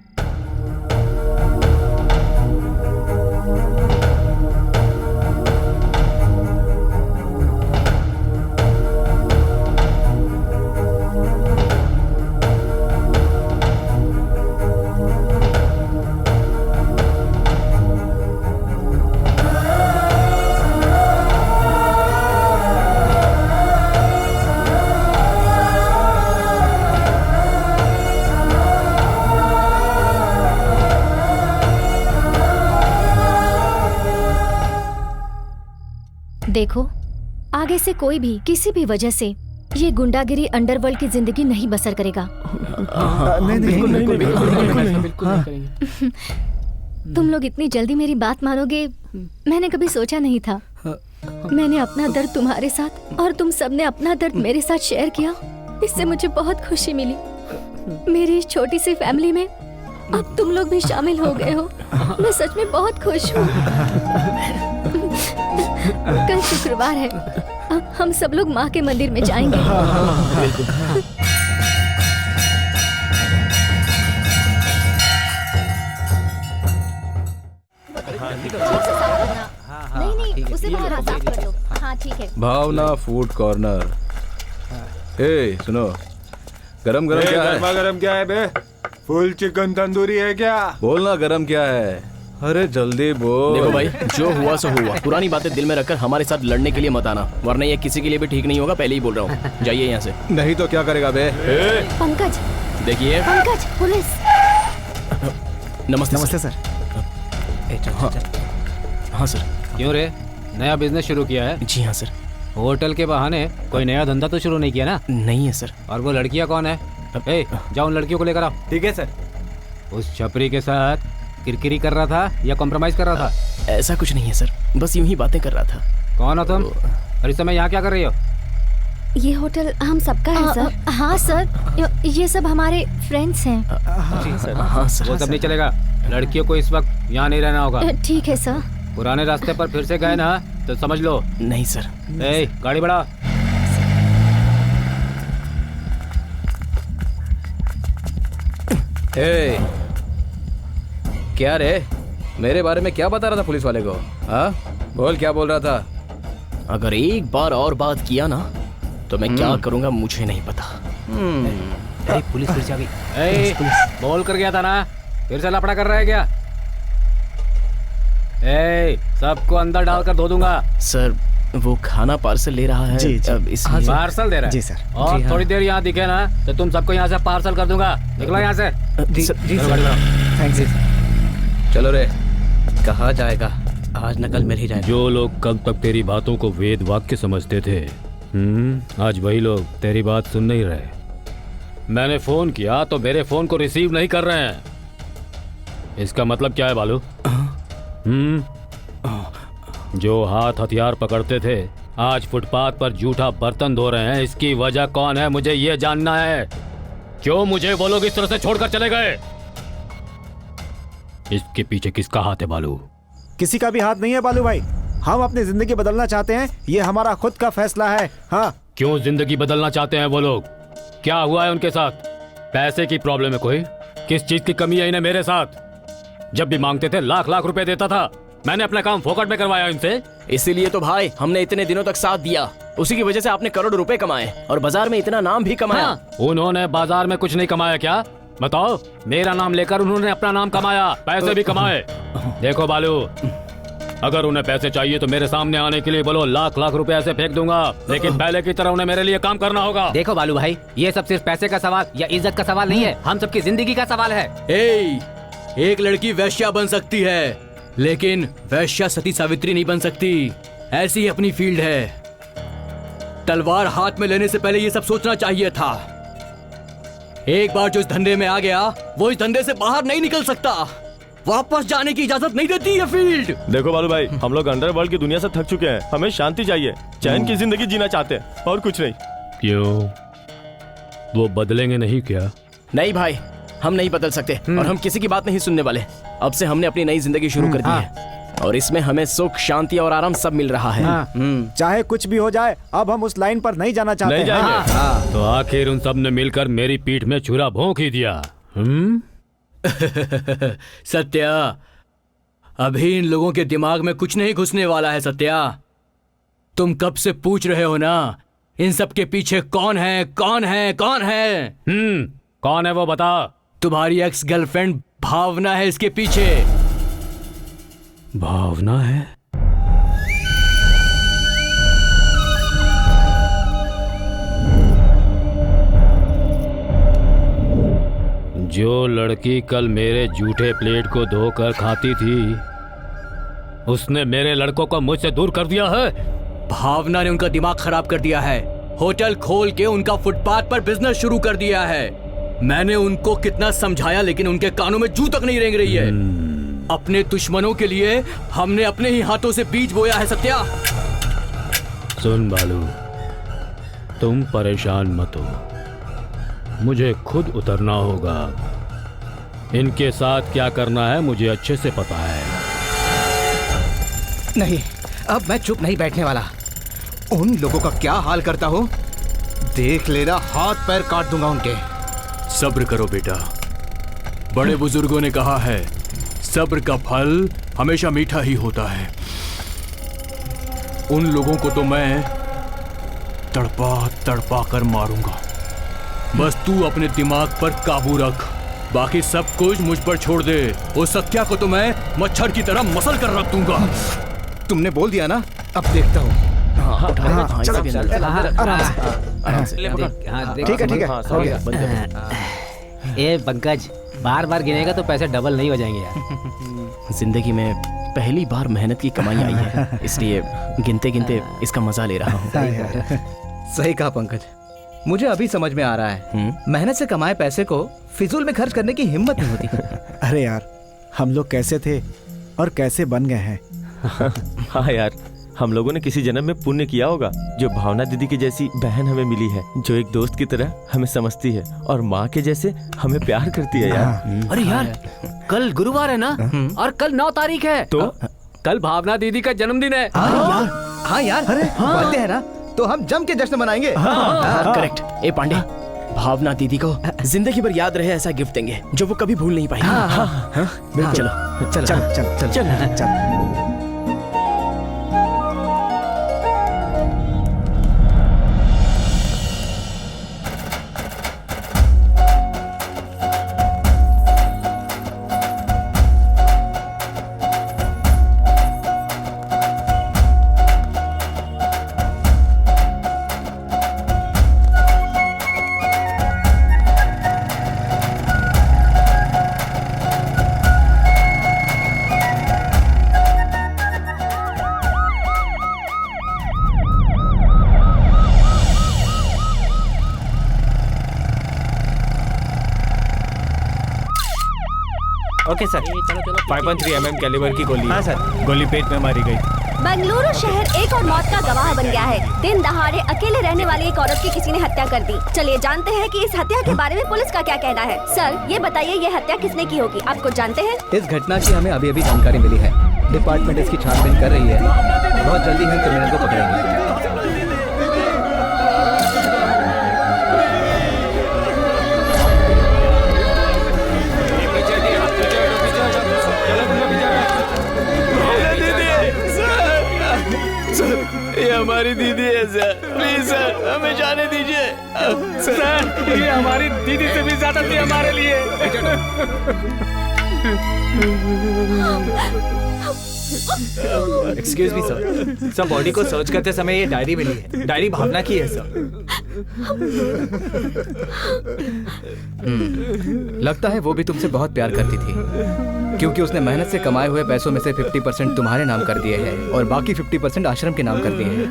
देखो, आगे से कोई भी किसी भी वजह से ये गुंडागिरी अंडरवर्ल्ड की जिंदगी नहीं बसर करेगा। तुम लोग इतनी जल्दी मेरी बात मानोगे मैंने कभी सोचा नहीं था। मैंने अपना दर्द तुम्हारे साथ और तुम सबने अपना दर्द मेरे साथ शेयर किया, इससे मुझे बहुत खुशी मिली। मेरी इस छोटी सी फैमिली में अब तुम लोग भी शामिल हो गए हो। मैं सच में बहुत खुश हूँ। कल शुक्रवार है, हम सब लोग माँ के मंदिर में जाएंगे। नहीं उसे बाहर साफ कर दो। हाँ ठीक है। भावना फूड कॉर्नर। ए सुनो, गरम गरम क्या है? गरम क्या है बे? फुल चिकन तंदूरी है क्या? बोलना गरम क्या है? अरे जल्दी बोल। देखो भाई, जो हुआ सो हुआ। पुरानी बातें दिल में रखकर हमारे साथ लड़ने के लिए मत आना, वरना ये किसी के लिए भी ठीक नहीं होगा। पहले ही बोल रहा हूँ, जाइए यहाँ से। नहीं तो क्या करेगा बे? पंकज देखिए। पंकज, पुलिस। नमस्ते नमस्ते सर। हाँ सर। क्यों रे, नया बिजनेस शुरू किया है? जी हाँ सर। होटल के बहाने कोई नया धंधा तो शुरू नहीं किया ना? नहीं है सर। और वो लड़कियां कौन है? ए, जाओ उन लड़कियों को लेकर आओ। ठीक है सर। उस छपरी के साथ किरकिरी कर रहा था या कॉम्प्रोमाइज कर रहा था? ऐसा कुछ नहीं है सर, बस यूं ही बातें कर रहा था। कौन हो तुम और इस समय यहाँ क्या कर रही हो? ये होटल हम सबका है सर। हाँ सर, ये सब हमारे फ्रेंड्स हैं। हाँ सर। वो सब नहीं चलेगा, लड़कियों को इस वक्त यहाँ नहीं रहना होगा। ठीक है सर। पुराने रास्ते पर फिर से गए ना तो समझ लो। नहीं सर। ए, गाड़ी बढ़ा। ए, क्या रे, मेरे बारे में क्या बता रहा था पुलिस वाले को? हाँ बोल, क्या बोल रहा था? अगर एक बार और बात किया ना तो मैं क्या करूंगा मुझे नहीं पता। पुलिस फिर से आ गई। बोल कर गया था ना, फिर से लफड़ा कर रहा है क्या? सबको अंदर डालकर धो दूंगा। सर वो खाना पार्सल ले रहा है। जी, जी। पार्सल दे रहा है? जी सर। और जी, हाँ। थोड़ी देर यहाँ दिखे ना तो तुम सबको यहाँ से पार्सल कर दूंगा। निकलो यहाँ से। जी सर। थैंक्स। चलो रे, कहा जाएगा आज न कल मिल ही जाएगा। जो लोग कल तक तेरी बातों को वेद वाक्य समझते थे, आज वही लोग तेरी बात सुन नहीं रहे। मैंने फोन किया तो मेरे फोन को रिसीव नहीं कर रहे हैं। इसका मतलब क्या है बालू? जो हाथ हथियार पकड़ते थे आज फुटपाथ पर जूठा बर्तन धो रहे हैं। इसकी वजह कौन है मुझे ये जानना है। क्यों मुझे वो लोग इस तरह से छोड़कर चले गए? इसके पीछे किसका हाथ है बालू? किसी का भी हाथ नहीं है बालू भाई। हम अपनी जिंदगी बदलना चाहते हैं, ये हमारा खुद का फैसला है। हाँ। क्यों जिंदगी बदलना चाहते हैं वो लोग? क्या हुआ है उनके साथ? पैसे की प्रॉब्लम है कोई? किस चीज की कमी है इन्हें मेरे साथ? जब भी मांगते थे लाख लाख रुपए देता था। मैंने अपना काम फोकट में करवाया इनसे। इसीलिए तो भाई हमने इतने दिनों तक साथ दिया। उसी की वजह से आपने करोड़ रुपए कमाए और बाजार में इतना नाम भी कमाया। उन्होंने बाजार में कुछ नहीं कमाया क्या? बताओ। मेरा नाम लेकर उन्होंने अपना नाम कमाया, पैसे भी कमाए। देखो बालू, अगर उन्हें पैसे चाहिए तो मेरे सामने आने के लिए बोलो, लाख लाख रुपए ऐसे फेंक दूंगा। लेकिन पहले की तरह उन्हें मेरे लिए काम करना होगा। देखो बालू भाई, ये सब सिर्फ पैसे का सवाल या इज्जत का सवाल नहीं है, हम सबकी जिंदगी का सवाल है। एक लड़की वैश्या बन सकती है, लेकिन वैश्या सती सावित्री नहीं बन सकती। ऐसी अपनी फील्ड है। तलवार हाथ में लेने से पहले ये सब सोचना चाहिए था। एक बार जो इस धंधे में आ गया वो इस धंधे से बाहर नहीं निकल सकता। वापस जाने की इजाजत नहीं देती ये फील्ड। देखो बालू भाई, हम लोग अंडरवर्ल्ड की दुनिया से थक चुके हैं। हमें शांति चाहिए, चैन की जिंदगी जीना चाहते हैं और कुछ नहीं। क्यों, वो बदलेंगे नहीं क्या? नहीं भाई, हम नहीं बदल सकते और हम किसी की बात नहीं सुनने वाले। अब से हमने अपनी नई जिंदगी शुरू कर दी है और इसमें हमें सुख, शांति और आराम सब मिल रहा है। चाहे कुछ भी हो जाए, अब हम उस लाइन पर नहीं जाना चाहते। नहीं जाएंगे। तो आखिर उन सब ने मिलकर मेरी पीठ में छुरा भोंक ही दिया। सत्या, अभी इन लोगों के दिमाग में कुछ नहीं घुसने वाला है। सत्या, तुम कब से पूछ रहे हो ना, इन सब के पीछे कौन है, कौन है, कौन है? कौन है वो बता। तुम्हारी एक्स गर्लफ्रेंड भावना है इसके पीछे। भावना है? जो लड़की कल मेरे जूठे प्लेट को धोकर खाती थी, उसने मेरे लड़कों को मुझसे दूर कर दिया है। भावना ने उनका दिमाग खराब कर दिया है। होटल खोल के उनका फुटपाथ पर बिजनेस शुरू कर दिया है। मैंने उनको कितना समझाया लेकिन उनके कानों में जू तक नहीं रेंग रही है। अपने दुश्मनों के लिए हमने अपने ही हाथों से बीज बोया है। सत्या, सुन बालू, तुम परेशान मत हो, मुझे खुद उतरना होगा। इनके साथ क्या करना है मुझे अच्छे से पता है। नहीं, अब मैं चुप नहीं बैठने वाला। उन लोगों का क्या हाल करता हूँ देख लेना, हाथ पैर काट दूंगा उनके। सब्र करो बेटा, बड़े बुजुर्गों ने कहा है सब्र का फल हमेशा मीठा ही होता है। उन लोगों को तो मैं तड़पा तड़पा कर मारूंगा। बस तू अपने दिमाग पर काबू रख, बाकी सब कुछ मुझ पर छोड़ दे। उस सत्या को तो मैं मच्छर की तरह मसल कर रख दूंगा। तुमने बोल दिया ना, अब देखता हूँ। ठीक है। ए पंकज, बार बार गिनेगा तो पैसे डबल नहीं हो जाएंगे यार। जिंदगी में पहली बार मेहनत की कमाई आई है, इसलिए गिनते गिनते इसका मजा ले रहा हूँ। सही कहा पंकज, मुझे अभी समझ में आ रहा है मेहनत से कमाए पैसे को फिजूल में खर्च करने की हिम्मत नहीं होती। अरे यार, हम लोग कैसे थे और कैसे बन गए हैं। हाँ यार, हम लोगों ने किसी जन्म में पुण्य किया होगा जो भावना दीदी की जैसी बहन हमें मिली है, जो एक दोस्त की तरह हमें समझती है और माँ के जैसे हमें प्यार करती है यार। अरे यार, कल गुरुवार है ना, और कल 9 तारीख है, तो कल भावना दीदी का जन्मदिन है। हाँ यार, बर्थडे है ना, तो हम जम के जश्न मनाएंगे। करेक्ट। ए पांडे, भावना दीदी को जिंदगी भर याद रहे ऐसा गिफ्ट देंगे जो वो कभी भूल नहीं पाएंगे। चलो। ओके सर, 5.3 mm कैलिबर की गोली। हाँ सर, गोली पेट में मारी गई। बेंगलुरु शहर एक और मौत का गवाह बन गया है। दिन दहाड़े अकेले रहने वाली एक औरत की किसी ने हत्या कर दी। चलिए जानते हैं कि इस हत्या के बारे में पुलिस का क्या कहना है। सर, ये बताइए, ये हत्या किसने की होगी, आप कुछ जानते हैं? इस घटना की हमें अभी अभी जानकारी मिली है। डिपार्टमेंट इसकी छानबीन कर रही है। बहुत जल्दी हम क्रिमिनल को पकड़ेंगे। ये हमारी दीदी है सर, प्लीज सर हमें जाने दीजिए। सर, ये हमारी दीदी से भी ज्यादा थी हमारे लिए। एक्सक्यूज मी सर, बॉडी को सर्च करते समय ये डायरी मिली है। डायरी भावना की है सर। लगता है वो भी तुमसे बहुत प्यार करती थी, क्योंकि उसने मेहनत से कमाए हुए पैसों में से 50% तुम्हारे नाम कर दिए हैं और बाकी 50% आश्रम के नाम कर दिए हैं।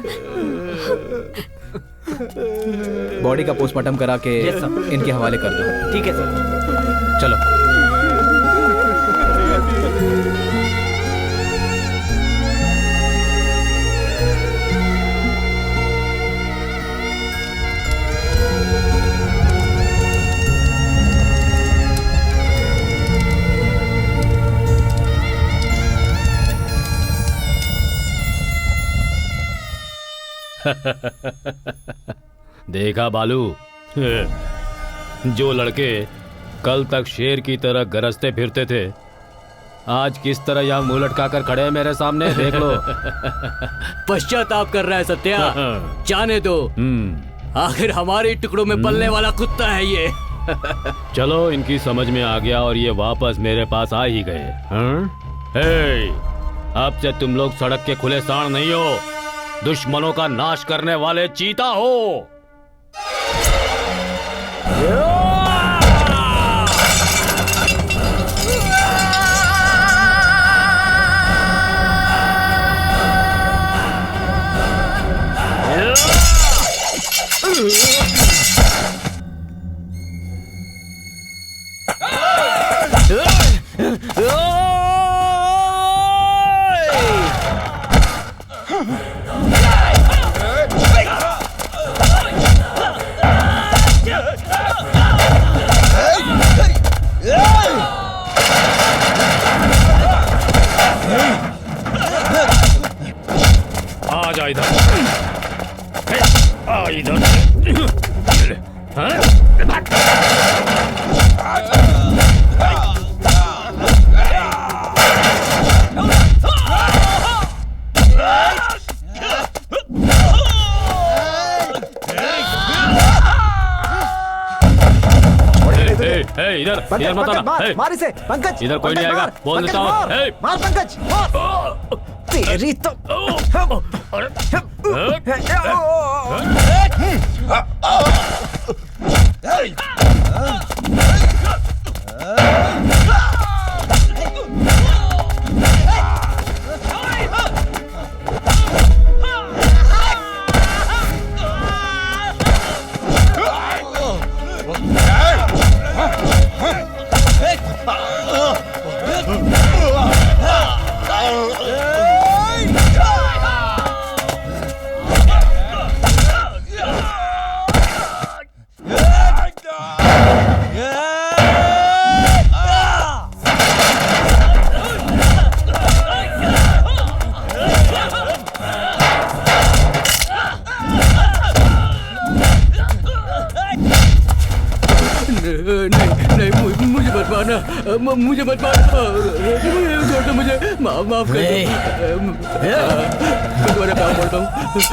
बॉडी का पोस्टमार्टम करा के इनके हवाले कर दो। ठीक है सर। चलो। देखा बालू, जो लड़के कल तक शेर की तरह गरजते फिरते थे, आज किस तरह यहाँ मुंह लटका कर खड़े हैं मेरे सामने, देख लो। पश्चाताप कर रहा है सत्या, जाने दो। आखिर हमारे टुकड़ों में पलने वाला कुत्ता है ये। चलो, इनकी समझ में आ गया और ये वापस मेरे पास आ ही गए। हे, अब से तुम लोग सड़क के खुले सांड नहीं हो, दुश्मनों का नाश करने वाले चीता हो। आ जा इधर, आ इधर। इधर पंकज, इधर मत पंकज, आना। मार, मार इसे पंकज। इधर कोई नहीं पंकज, आएगा, मार, बोल पंकज, देता हूँ। मार, मार पंकज, मार। तेरी तो मुझे मत मारना, मुझे मत मारना, मुझे माफ कर दो। मैं तुम्हारे पैर पड़ता हूँ,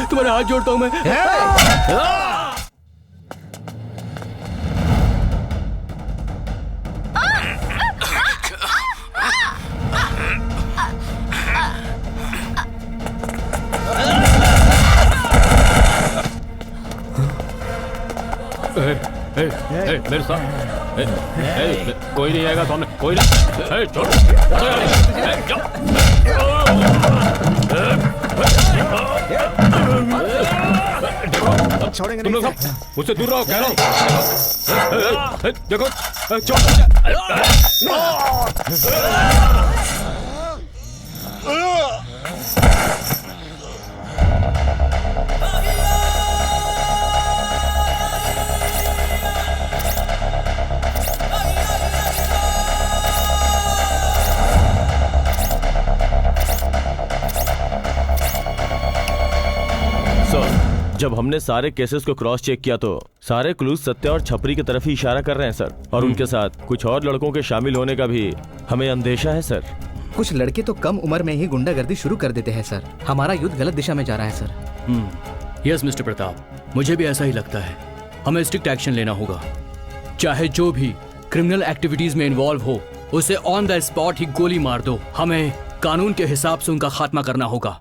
तुम्हारे हाथ जोड़ता हूँ मैं। मेरे साथ कोई नहीं आएगा सामने, कोई नहीं। छोड़ छोड़ेंगे तुम लोग सब मुझसे दूर रहो, कह रहा हूँ। देखो जब हमने सारे केसेस को क्रॉस चेक किया तो सारे क्लूज सत्या और छपरी की तरफ ही इशारा कर रहे हैं सर, और उनके साथ कुछ और लड़कों के शामिल होने का भी हमें अंदेशा है सर। कुछ लड़के तो कम उम्र में ही गुंडागर्दी शुरू कर देते हैं सर। हमारा युद्ध गलत दिशा में जा रहा है सर। यस मिस्टर प्रताप, मुझे भी ऐसा ही लगता है। हमें स्ट्रिक्ट एक्शन लेना होगा। चाहे जो भी क्रिमिनल एक्टिविटीज में इन्वॉल्व हो उसे ऑन द स्पॉट ही गोली मार दो। हमें कानून के हिसाब से उनका खात्मा करना होगा।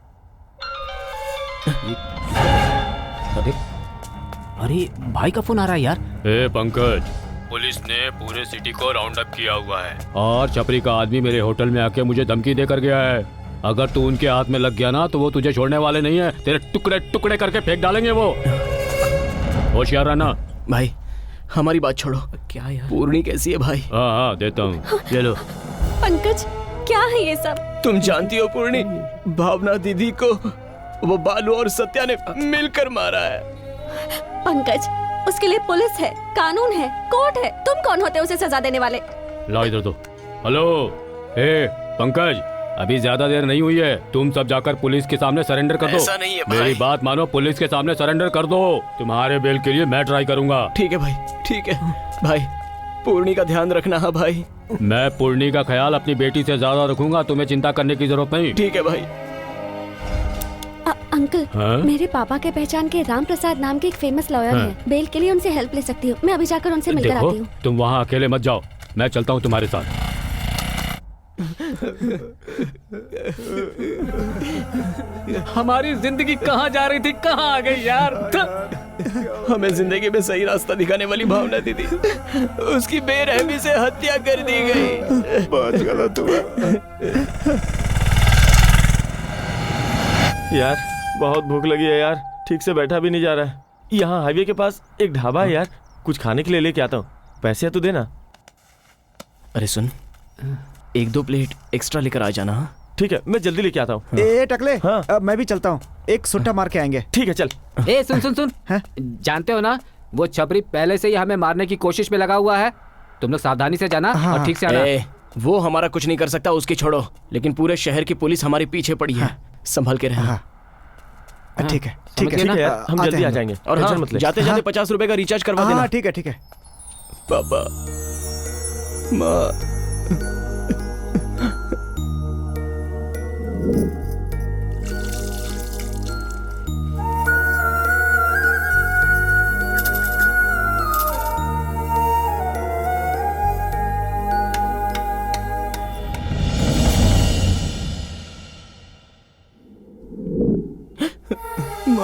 अरे भाई का फोन आ रहा है यार। ए पंकज, पुलिस ने पूरे सिटी को राउंड अप किया हुआ है और छपरी का आदमी मेरे होटल में आके मुझे धमकी देकर गया है। अगर तू उनके हाथ में लग गया ना तो वो तुझे छोड़ने वाले नहीं है, तेरे टुकड़े टुकड़े करके फेंक डालेंगे वो। होशियार रहना। भाई हमारी बात छोड़ो। क्या यार? पूर्णी कैसी है भाई? हाँ देता हूँ, ले लो। पंकज क्या है ये सब? तुम जानती हो पूर्णी, भावना दीदी को वो बालू और सत्या ने मिलकर मारा है। पंकज, उसके लिए पुलिस है, कानून है, कोर्ट है। तुम कौन होते हो उसे सजा देने वाले? लाओ इधर दो। हेलो पंकज, अभी ज्यादा देर नहीं हुई है, तुम सब जाकर पुलिस के सामने सरेंडर कर दो। ऐसा नहीं है भाई। मेरी बात मानो, पुलिस के सामने सरेंडर कर दो। तुम्हारे बेल के लिए मैं ट्राई करूंगा। ठीक है भाई, ठीक है भाई। पूर्णी का ध्यान रखना है भाई। मैं पूर्णी का ख्याल अपनी बेटी से ज्यादा रखूंगा, तुम्हें चिंता करने की जरूरत नहीं। ठीक है भाई। अंकल, हाँ? मेरे पापा के पहचान के राम प्रसाद नाम के एक फेमस लॉयर हाँ? हैं। बेल के लिए उनसे हेल्प ले सकती हूँ। मैं अभी जाकर उनसे मिलकर देखो, आती हूँ। तुम वहाँ अकेले मत जाओ, मैं चलता हूँ तुम्हारे साथ। हमारी जिंदगी कहाँ जा रही थी, कहाँ आ गई यार। हमें जिंदगी में सही रास्ता दिखाने वाली भावना दीदी, उसकी बेरहमी से हत्या कर दी गई। बहुत गलत हुआ यार, बहुत भूख लगी है यार, ठीक से बैठा भी नहीं जा रहा है। यहाँ हाईवे के पास एक ढाबा है यार, कुछ खाने के लिए लेके आता हूँ, पैसे तो देना। अरे सुन, 1-2 प्लेट एक्स्ट्रा लेकर आ जाना। ठीक है, मैं जल्दी लेके आता हूँ। ए टकले, अब मैं भी चलता हूँ, एक सुट्टा मार के आएंगे। ठीक है चल। ए सुन जानते हो ना, वो छपरी पहले से ही हमें मारने की कोशिश में लगा हुआ है। तुम लोग सावधानी से जाना और ठीक से आना। वो हमारा कुछ नहीं कर सकता, उसकी छोड़ो, लेकिन पूरे शहर की पुलिस हमारे पीछे पड़ी है। संभल के रहना। ठीक है ठीक है यार, हम जल्दी आ जाएंगे। और हाँ, जाते जाते 50 रुपए का रिचार्ज करवा देना। ठीक है ठीक है। पापा, माँ,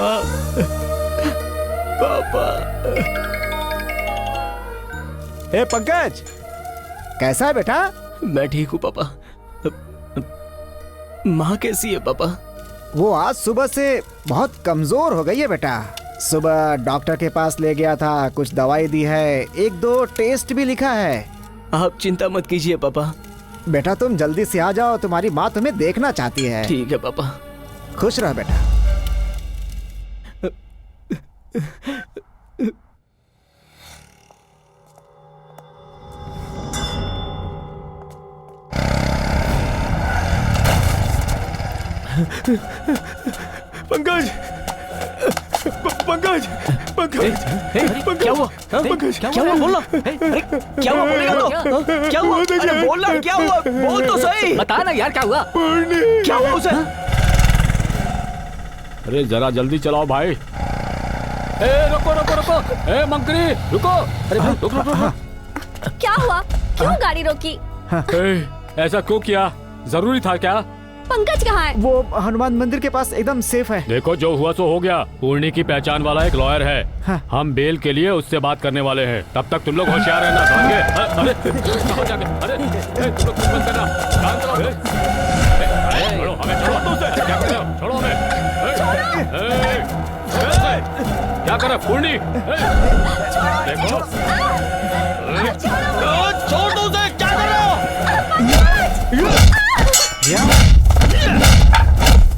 पापा, पापा। ए पंकज, कैसा है बेटा? मैं ठीक हूँ पापा। माँ कैसी है पापा? वो आज सुबह से बहुत कमजोर हो गई है बेटा। सुबह डॉक्टर के पास ले गया था, कुछ दवाई दी है, 1-2 टेस्ट भी लिखा है। आप चिंता मत कीजिए पापा। बेटा तुम जल्दी से आ जाओ, तुम्हारी माँ तुम्हें देखना चाहती है। ठीक है पापा। खुश रहो बेटा। पंकज, पंकज, पंकज, क्या हुआ? पंकज, क्या हुआ? बोलो। अरे क्या हुआ? बोलेगा तो? क्या हुआ? अरे बोलना, क्या हुआ? बोल तो सही। बता ना यार, क्या हुआ? क्या हुआ उसे? अरे जरा जल्दी चलाओ भाई। ए रुको रुको रुको, ए मंकरी रुको। अरे रुक रुक रुक। क्या हुआ? क्यों गाड़ी रोकी? ए, ऐसा क्यों किया? जरूरी था क्या? पंकज कहाँ है? वो हनुमान मंदिर के पास एकदम सेफ है। देखो जो हुआ सो हो गया। पूर्णी की पहचान वाला एक लॉयर है। हाँ। हम बेल के लिए उससे बात करने वाले हैं। तब तक तुम लोग होशियार रहना। समझ गए? अरे कहाँ जाके? अरे तुम लोग कुछ मत करना। शांत रहो। छोड़ो हमें, छोड़ो तुमसे। क्या कर रहे हो? छोड़ो हमें। क्या कर रहे हो पूर्णी? देखो छोड़ दो उसे, क्या कर रहे हो?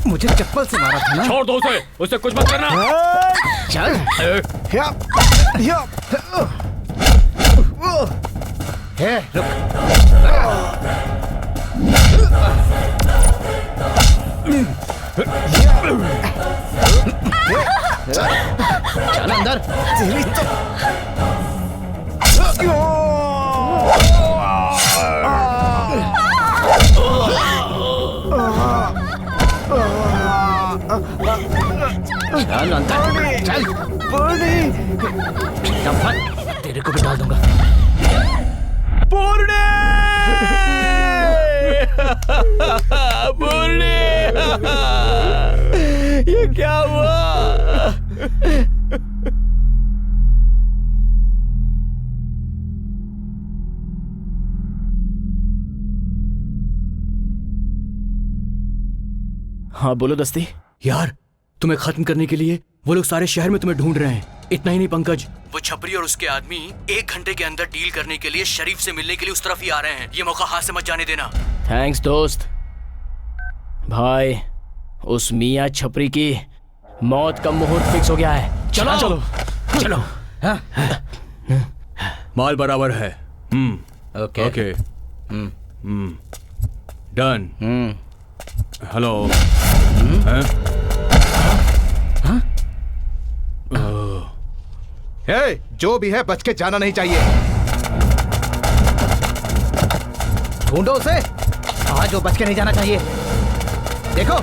मुझे चप्पल से मारा था ना। छोड़ दो उसे, उससे कुछ मत करना। चल। चल अंदर। चल अंदर, चल। तेरे को भी डाल दूंगा। पूर्णे, पूर्णे, ये क्या हुआ? हाँ बोलो दस्ती। यार तुम्हें खत्म करने के लिए वो लोग सारे शहर में तुम्हें ढूंढ रहे हैं। इतना ही नहीं पंकज, वो छपरी और उसके आदमी 1 घंटे के अंदर डील करने के लिए शरीफ से मिलने के लिए उस तरफ ही आ रहे हैं। ये मौका हाथ से मत जाने देना। थैंक्स दोस्त। भाई उस मियाँ छपरी की मौत का मुहूर्त फिक्स हो गया है। चलो चलो चलो। माल बराबर है। Okay okay. डन। हेलो। हे, जो भी है बच के जाना नहीं चाहिए। ढूंढो उसे। आज जो बच के नहीं जाना चाहिए। देखो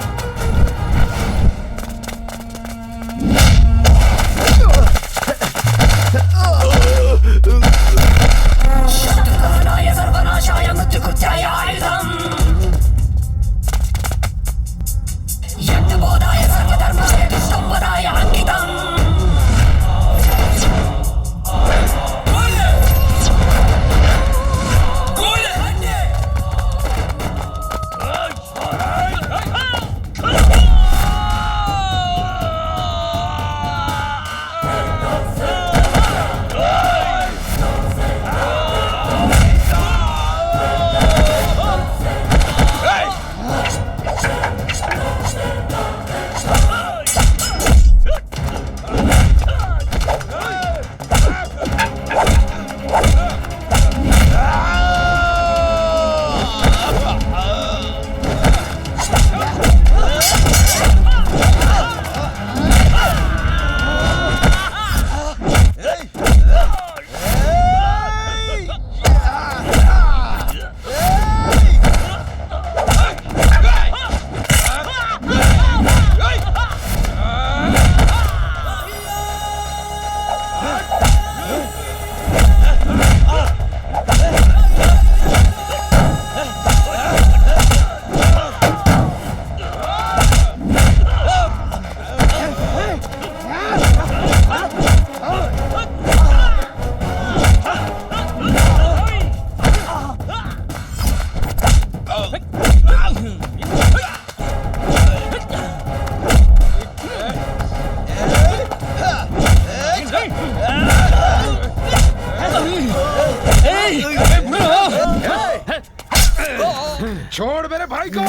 छोड़ मेरे भाई को।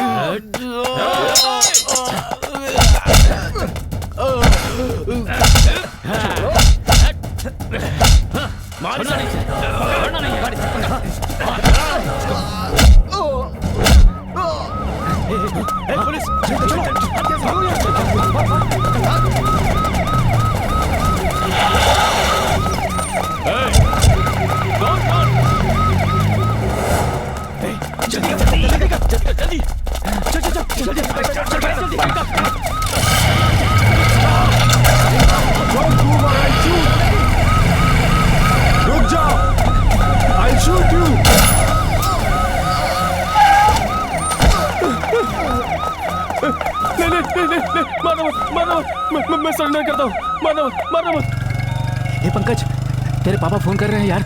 पुलिस रुक जाओ, I'll shoot you. मैं सरेंडर करता हूँ। मारना मत। ये पंकज, तेरे पापा फोन कर रहे हैं यार।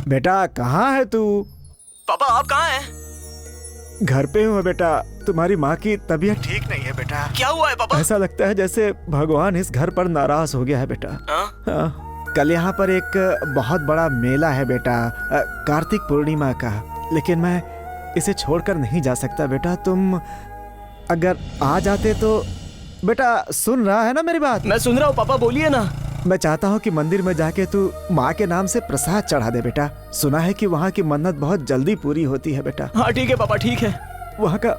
बेटा कहाँ है तू? पापा आप कहाँ हैं? घर पे हूँ बेटा। तुम्हारी माँ की तबीयत ठीक नहीं है बेटा। क्या हुआ है पापा? ऐसा लगता है जैसे भगवान इस घर पर नाराज हो गया है बेटा। हाँ। कल यहाँ पर एक बहुत बड़ा मेला है बेटा, कार्तिक पूर्णिमा का, लेकिन मैं इसे छोड़कर नहीं जा सकता बेटा। तुम अगर आ जाते तो। बेटा सुन रहा है ना मेरी बात? मैं सुन रहा हूँ पापा, बोलिए ना। मैं चाहता हूँ कि मंदिर में जाके तू माँ के नाम से प्रसाद चढ़ा दे बेटा। सुना है कि वहाँ की मन्नत बहुत जल्दी पूरी होती है बेटा। हाँ ठीक है पापा, ठीक है। वहाँ का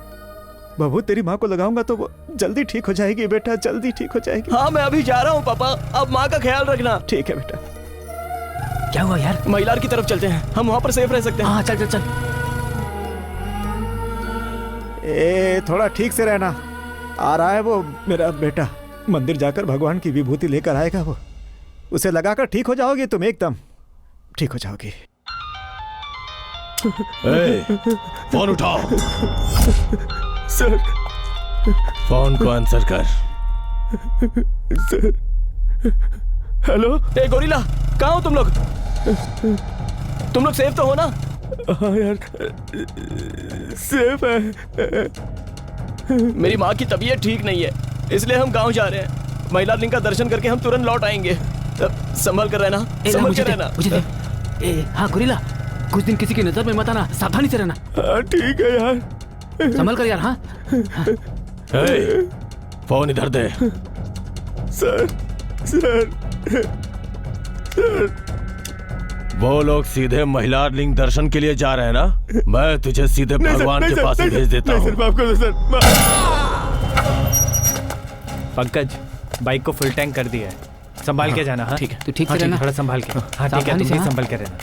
बबू तेरी माँ को लगाऊंगा तो वो जल्दी ठीक हो जाएगी बेटा, जल्दी ठीक हो जाएगी। हाँ मैं अभी जा रहा हूँ पापा, अब माँ का ख्याल रखना। ठीक है बेटा। क्या हुआ यार? महिलार की तरफ चलते हैं, हम वहाँ पर सेफ रह सकते हैं। हाँ चल चल चल। ए थोड़ा ठीक से रहना। आ रहा है वो मेरा बेटा, मंदिर जाकर भगवान की विभूति लेकर आएगा वो। उसे लगाकर ठीक हो जाओगी तुम, एकदम ठीक हो जाओगी। फोन उठाओ। सर फोन को आंसर कर। Sir hello. ए गोरिल्ला, कहाँ हो तुम लोग? तुम लोग सेफ तो हो ना? हाँ यार सेफ है। मेरी माँ की तबीयत ठीक नहीं है, इसलिए हम गांव जा रहे हैं। महिला लिंग का दर्शन करके हम तुरंत लौट आएंगे। संभल कर रहना, संभल कर रहना। हाँ गोरिल्ला, कुछ दिन किसी की नजर में मत आना, सावधानी से रहना। हाँ ठीक है यार। संभल कर यार। हाँ फोन इधर दे। सर सर वो लोग सीधे महिला लिंग दर्शन के लिए जा रहे हैं ना? मैं तुझे सीधे भगवान के पास भेज देता हूँ। पंकज, बाइक को फुल टैंक कर दिया है, संभाल के जाना। हाँ ठीक है, तू ठीक से रहना, थोड़ा संभाल के। हाँ ठीक है, तुम भी संभाल के रहना।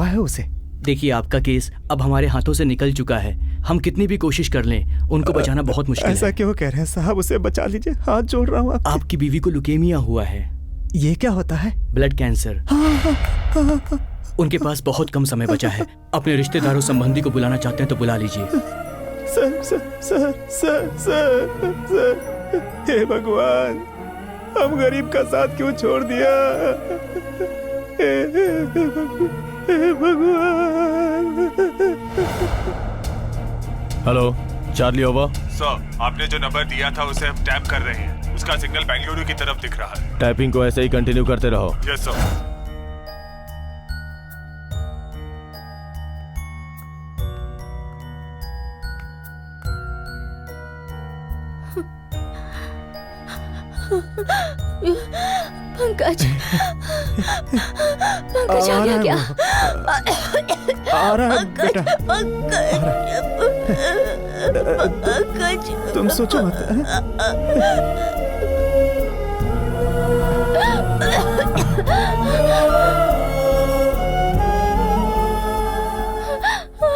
हुआ है उसे? देखिए, आपका केस अब हमारे हाथों से निकल चुका है। हम कितनी भी कोशिश कर लें, उनको बचाना बहुत मुश्किल ऐसा है। क्यों कह रहे हैं साहब? उसे बचा लीजिए, हाथ जोड़ रहा हूँ। आपकी बीवी को लुकेमिया हुआ है। ये क्या होता है? Blood cancer. उनके पास बहुत कम समय बचा है। अपने रिश्तेदारों संबंधी को बुलाना चाहते हैं तो बुला लीजिए। Sir sir sir sir sir sir, हे भगवान, हम गरीब का साथ क्यों छोड़ दिया? हे भगवान। Hello, Charlie over. सर, आपने जो नंबर दिया था उसे हम टैप कर रहे हैं। उसका सिग्नल बेंगलुरु की तरफ दिख रहा है। टाइपिंग को ऐसे ही कंटिन्यू करते रहो। Yes sir. पंकज, पंकज आ गया क्या? आ रहा है बेटा। पंकज, तुम सोचो मत।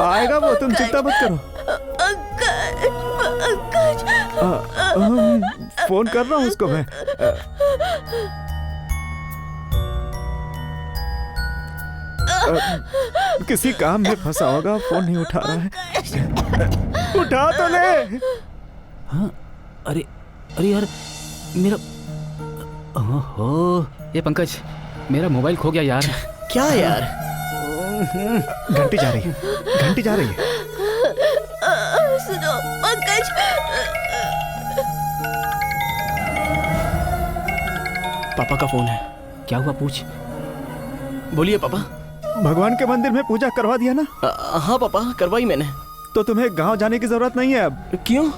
आएगा वो, तुम चिंता मत करो। फोन कर रहा हूँ उसको मैं। किसी काम में फंसा होगा, फोन नहीं उठा रहा है। उठा तो ले। हाँ, अरे अरे यार, मेरा, ओहो, ये पंकज, मेरा मोबाइल खो गया यार। क्या यार? घंटी जा रही है, घंटी जा रही है। सुनो पंकज। पापा का फोन है। क्या हुआ, पूछ। बोलिए पापा। भगवान के मंदिर में पूजा करवा दिया ना? हाँ पापा, करवाई मैंने। तो तुम्हें गांव जाने की जरूरत नहीं है अब। क्यों?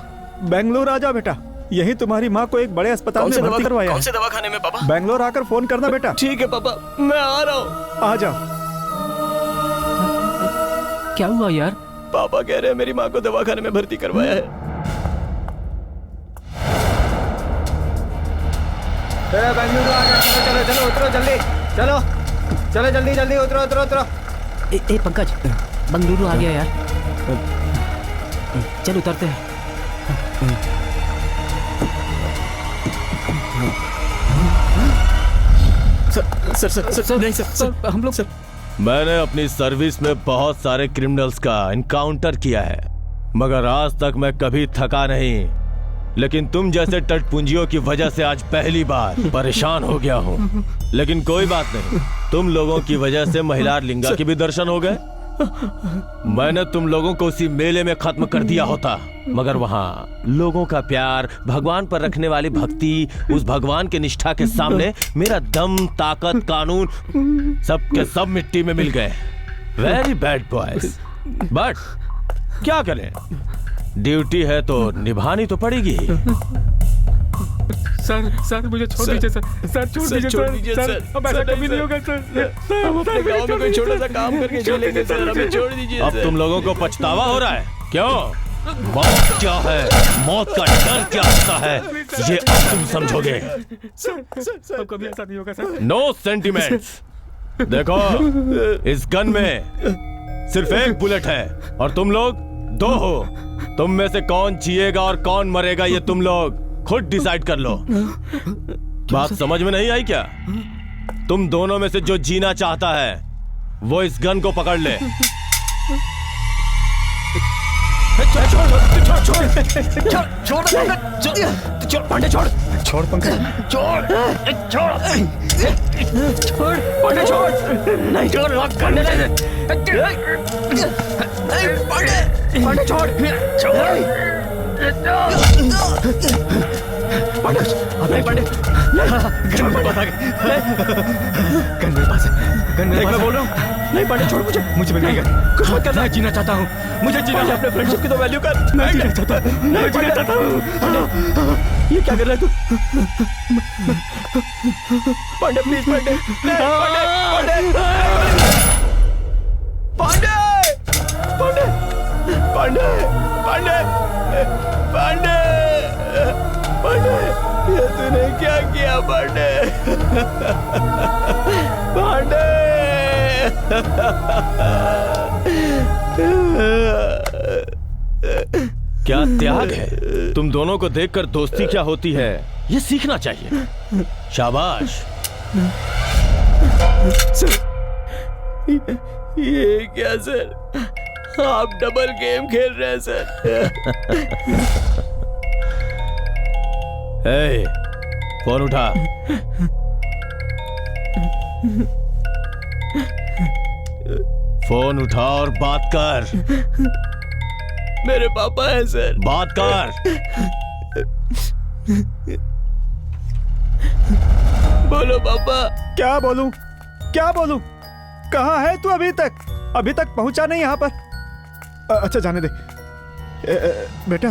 बेंगलोर आ जाओ बेटा। यही तुम्हारी माँ को एक बड़े अस्पताल में भर्ती करवाया। कौन से दवाखाने में पापा? बेंगलोर आकर फोन करना बेटा। ठीक है पापा, मैं आ रहा हूँ। आ जाओ। क्या हुआ यार? पापा कह रहे हैं मेरी माँ को दवाखाने में भर्ती करवाया है। बेंगलुरु आ गया। चलो चलो उतरो जल्दी। चलो चलो जल्दी जल्दी उतरो उतरो उतरो। ए पंकज, बेंगलुरु आ गया यार। चल उतरते हैं। सर सर सर सर नहीं सर सर हम लोग सर, मैंने अपनी सर्विस में बहुत सारे क्रिमिनल्स का एनकाउंटर किया है, मगर आज तक मैं कभी थका नहीं। लेकिन तुम जैसे टटपुंजियों की वजह से आज पहली बार परेशान हो गया हूँ। लेकिन कोई बात नहीं, तुम लोगों की वजह से महिला लिंगा के भी दर्शन हो गए। मैंने तुम लोगों को उसी मेले में खत्म कर दिया होता, मगर वहाँ लोगों का प्यार, भगवान पर रखने वाली भक्ति, उस भगवान के निष्ठा के सामने मेरा दम, ताकत, कानून सब के सब मिट्टी में मिल गए। वेरी बैड बॉयज, बट क्या करें, ड्यूटी है तो निभानी तो पड़ेगी। सर मुझे छोड़ दीजिए सर छोड़ दीजिए सर। अब ऐसा कभी नहीं होगा सर। हम अपने गांव में कोई छोटा सा काम करके चलेंगे सर, हमें छोड़ दीजिए। अब तुम लोगों को पछतावा हो रहा है क्यों? मौत क्या है, मौत का डर क्या होता है, ये अब तुम समझोगे। सर कभी ऐसा नहीं होगा सर। No sentiments. देखो, इस गन में सिर्फ एक बुलेट है और तुम लोग दो हो। तुम में से कौन जिएगा और कौन मरेगा ये तुम लोग खुद डिसाइड कर लो। बात समझ में नहीं आई क्या? तुम दोनों में से जो जीना चाहता है वो इस गन को पकड़ ले। छोड़ पांडे, छोड़ छोड़ पंकज, छोड़ पांडे, छोड़ नहीं, छोड़ लॉक करने दे। पांडे छोड़ पांडे, नहीं पांडे, गन मेरे पास आ गई। गन मेरे पास है, गन मेरे पास। मैं बोल रहा हूँ नहीं पांडे, छोड़ मुझे मिल गई। कुछ मत कर, मैं जीना चाहता हूँ, मुझे जीना है। अपने फ्रेंडशिप की तो वैल्यू कर। मैं जीना चाहता हूँ, मैं जीना चाहता हूँ। ये क्या कर रहा है तू? पांडे प्लीज, पांडे पांडे पांडे पांडे पांडे पांडे पांडे पांडे, ये तूने क्या किया पांडे? पांडे क्या त्याग है। तुम दोनों को देखकर दोस्ती क्या होती है ये सीखना चाहिए। शाबाश। ये क्या सर, आप डबल गेम खेल रहे हैं सर। ए, फोन उठा। फोन उठा और बात कर। मेरे पापा हैं सर। बात कर। बोलो पापा। क्या बोलूं, क्या बोलूं? कहाँ है तू अभी तक? अभी तक पहुंचा नहीं यहाँ पर। अच्छा जाने दे। बेटा,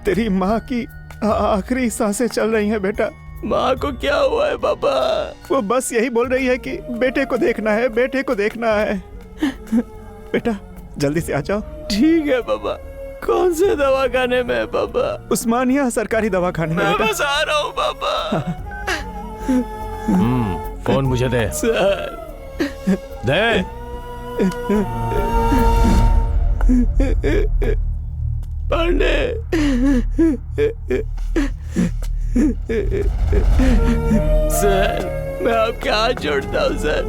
तेरी माँ की आखिरी सांसें चल रही हैं बेटा। माँ को क्या हुआ है पापा? वो बस यही बोल रही है कि बेटे को देखना है, बेटे को देखना है। बेटा जल्दी से आ जाओ। ठीक है पापा। कौन से दवाखाने में है पापा? उस्मानिया सरकारी दवाखाने में। मैं बस आ रहा हूँ पापा। फोन मुझे दे। सर दे। पांडे, सर मैं आपके हाथ जोड़ता हूँ सर।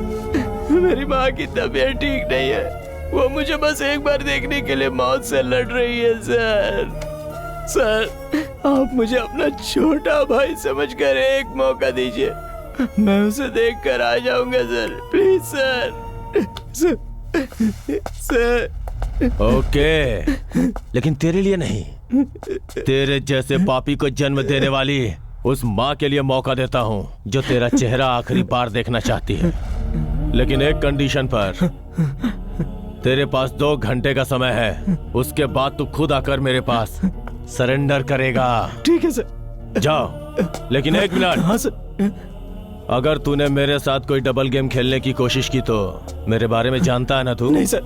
मेरी माँ की तबीयत ठीक नहीं है। वो मुझे बस एक बार देखने के लिए मौत से लड़ रही है सर। सर आप मुझे अपना छोटा भाई समझकर एक मौका दीजिए। मैं उसे देखकर आ जाऊंगा sir. Please sir. Sir okay, लेकिन तेरे लिए नहीं, तेरे जैसे पापी को जन्म देने वाली उस माँ के लिए मौका देता हूँ जो तेरा चेहरा आखिरी बार देखना चाहती है। लेकिन एक कंडीशन पर। तेरे पास 2 घंटे का समय है, उसके बाद तू खुद आकर मेरे पास सरेंडर करेगा। ठीक है सर। जाओ। लेकिन 1 मिनट। हाँ सर। अगर तूने मेरे साथ कोई डबल गेम खेलने की कोशिश की तो मेरे बारे में जानता है ना तू? नहीं सर,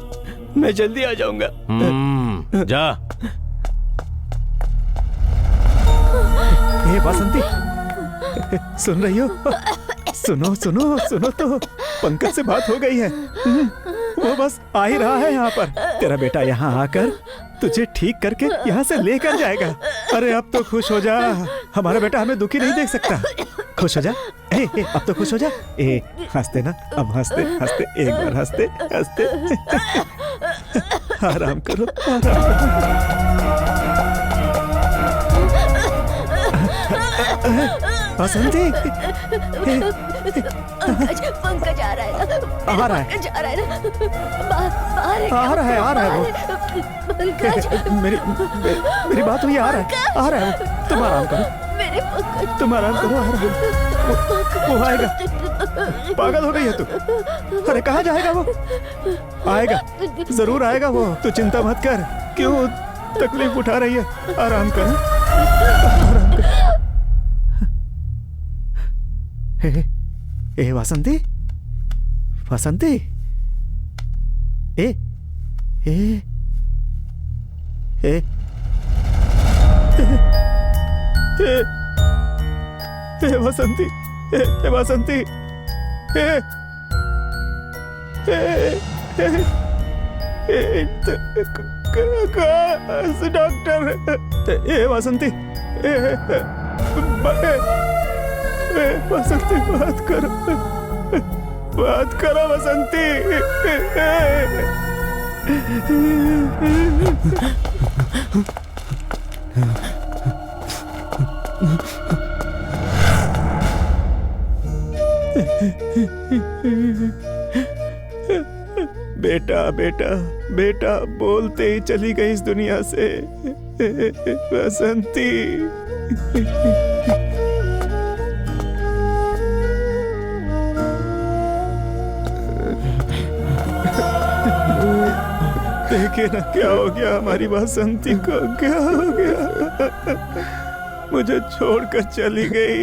मैं जल्दी आ जाऊंगा। जा। हे बसंती, सुन रही हो? सुनो सुनो सुनो तो, पंकज से बात हो गई है। वो बस आ ही रहा है यहाँ पर। तेरा बेटा यहाँ आकर तुझे ठीक करके यहाँ से लेकर जाएगा। अरे अब तो खुश हो जा, हमारा बेटा हमें दुखी नहीं देख सकता। खुश हो जा। अब तो खुश हो जा। हंसते ना, अब हंसते हंसते, एक बार हंसते हंसते। आराम करो, आराम करो। बसंती, पंकज आ रहा है ना? आ रहा है। पंकज आ रहा है ना? आ रहा है वो। पंकज, मेरी बात हुई, आ रहा है वो। तुम आराम करो, मेरे पंकज, तुम आराम करो, आ रहा है वो आएगा। पागल हो गई है तू? अरे कहाँ जाएगा वो? आएगा, जरूर आएगा वो। तू चिंता मत कर। क्यों तकलीफ उठा रही है? आराम कर, आराम कर। ए वासंती, वासंती, ए ए ए ए वासंती, ए वासंती, ए डॉक्टर, ए वासंती, बसंती, बात करो, बात करो बसंती। बेटा बेटा बेटा बोलते ही चली गई इस दुनिया से बसंती। देखे ना क्या हो गया हमारी बसंती को, क्या हो गया? मुझे छोड़कर चली गई।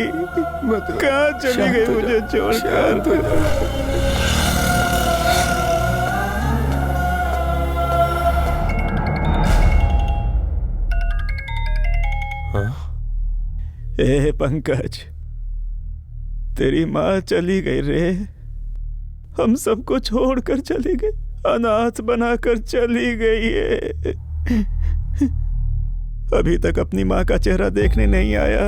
कहाँ चली गई मुझे छोड़कर? ए पंकज, तेरी माँ चली गई रे। हम सबको छोड़कर चली गई, अनाथ बनाकर चली गई है। अभी तक अपनी माँ का चेहरा देखने नहीं आया।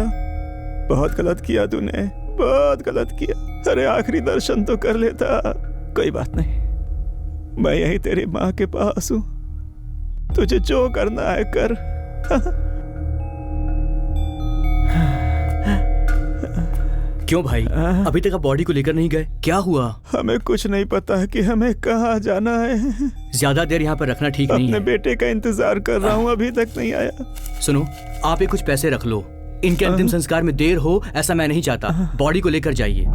बहुत गलत किया तूने, बहुत गलत किया। अरे आखिरी दर्शन तो कर लेता। कोई बात नहीं, मैं यही तेरी माँ के पास हूँ, तुझे जो करना है कर। क्यों भाई, अभी तक आप बॉडी को लेकर नहीं गए? क्या हुआ? हमें कुछ नहीं पता कि हमें कहाँ जाना है। ज्यादा देर यहाँ पर रखना ठीक नहीं है। अपने बेटे का इंतजार कर रहा हूँ, अभी तक नहीं आया। सुनो, आप ये कुछ पैसे रख लो। इनके अंतिम संस्कार में देर हो ऐसा मैं नहीं चाहता। बॉडी को लेकर जाइए।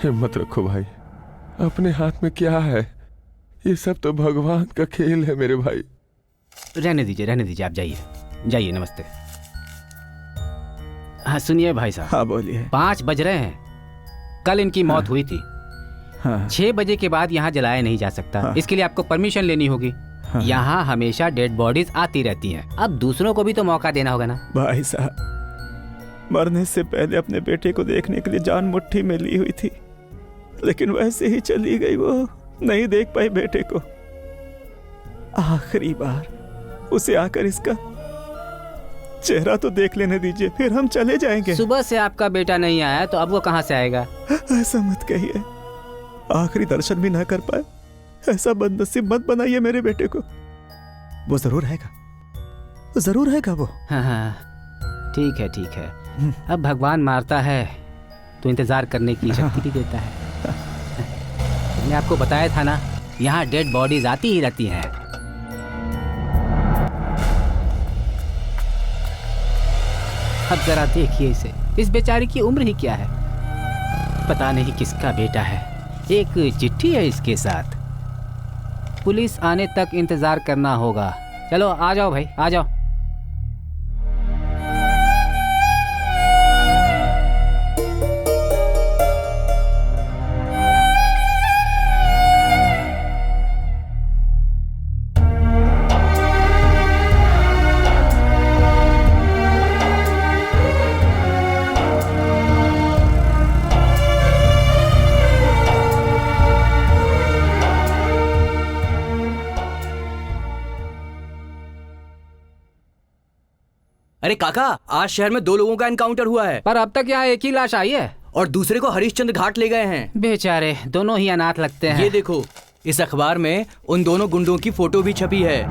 हिम्मत रखो भाई, अपने हाथ में क्या है? ये सब तो भगवान का खेल है मेरे भाई। रहने दीजिए, आप जाइए जाइए। नमस्ते। हाँ सुनिए भाई साहब। हाँ बोलिए। 5 बज रहे हैं। कल इनकी मौत हुई थी। 6 बजे के बाद यहाँ जलाया नहीं जा सकता। इसके लिए आपको परमिशन लेनी होगी। यहाँ हमेशा डेड बॉडीज आती रहती हैं। अब दूसरों को भी तो मौका देना होगा ना। भाई साहब, मरने से पहले अपने बेटे को देखने के लिए जान मुट्ठी में ली हुई थी, लेकिन वैसे ही चली गई। वो नहीं देख पाई बेटे को। आखिरी बार उसे आकर इसका चेहरा तो देख लेने दीजिए, फिर हम चले जाएंगे। सुबह से आपका बेटा नहीं आया तो अब वो कहाँ से आएगा? ऐसा मत कहिए, आखिरी दर्शन भी ना कर पाए, ऐसा बदनसीब मत बनाइए मेरे बेटे को। वो जरूर आएगा वो। हाँ, ठीक है। अब भगवान मारता है तो इंतजार करने की शक्ति भी देता है। मैंने आपको बताया था ना, यहाँ डेड बॉडीज आती ही रहती हैं। अब जरा देखिए इसे, इस बेचारी की उम्र ही क्या है, पता नहीं किसका बेटा है। एक चिट्ठी है इसके साथ। पुलिस आने तक इंतजार करना होगा। चलो आ जाओ भाई, आ जाओ। अरे काका, आज शहर में 2 लोगों का एनकाउंटर हुआ है। पर अब तक यहाँ एक ही लाश आई है और दूसरे को हरिश्चंद्र घाट ले गए हैं। बेचारे दोनों ही अनाथ लगते हैं। ये देखो, इस अखबार में उन दोनों गुंडों की फोटो भी छपी है।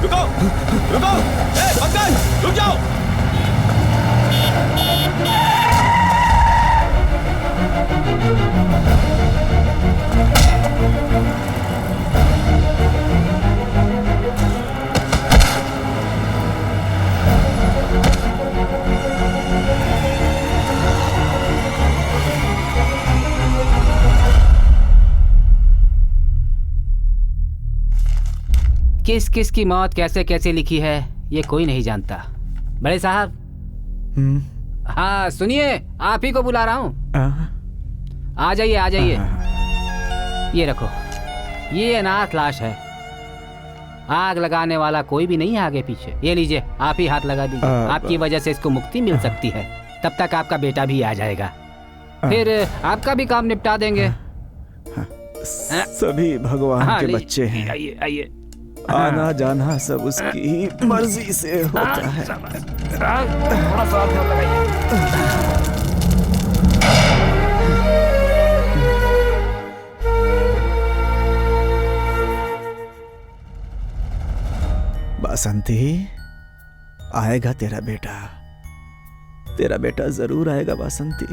रुको, पंकज, रुक जाओ। किस किस की मौत कैसे कैसे लिखी है ये कोई नहीं जानता। बड़े साहब, हाँ सुनिए, आप ही को बुला रहा हूँ। आ जाइए। ये रखो, ये अनाथ लाश है। आग लगाने वाला कोई भी नहीं है आगे पीछे। ये लीजिए, आप ही हाथ लगा दीजिए। आपकी वजह से इसको मुक्ति मिल सकती है। तब तक आपका बेटा भी आ जाएगा, फिर आपका भी काम निपटा देंगे। सभी भगवान के बच्चे हैं। आइए। आना जाना सब उसकी मर्जी से होता है। थोड़ा सा लगाइए। बासंती, आएगा तेरा बेटा जरूर आएगा बासंती।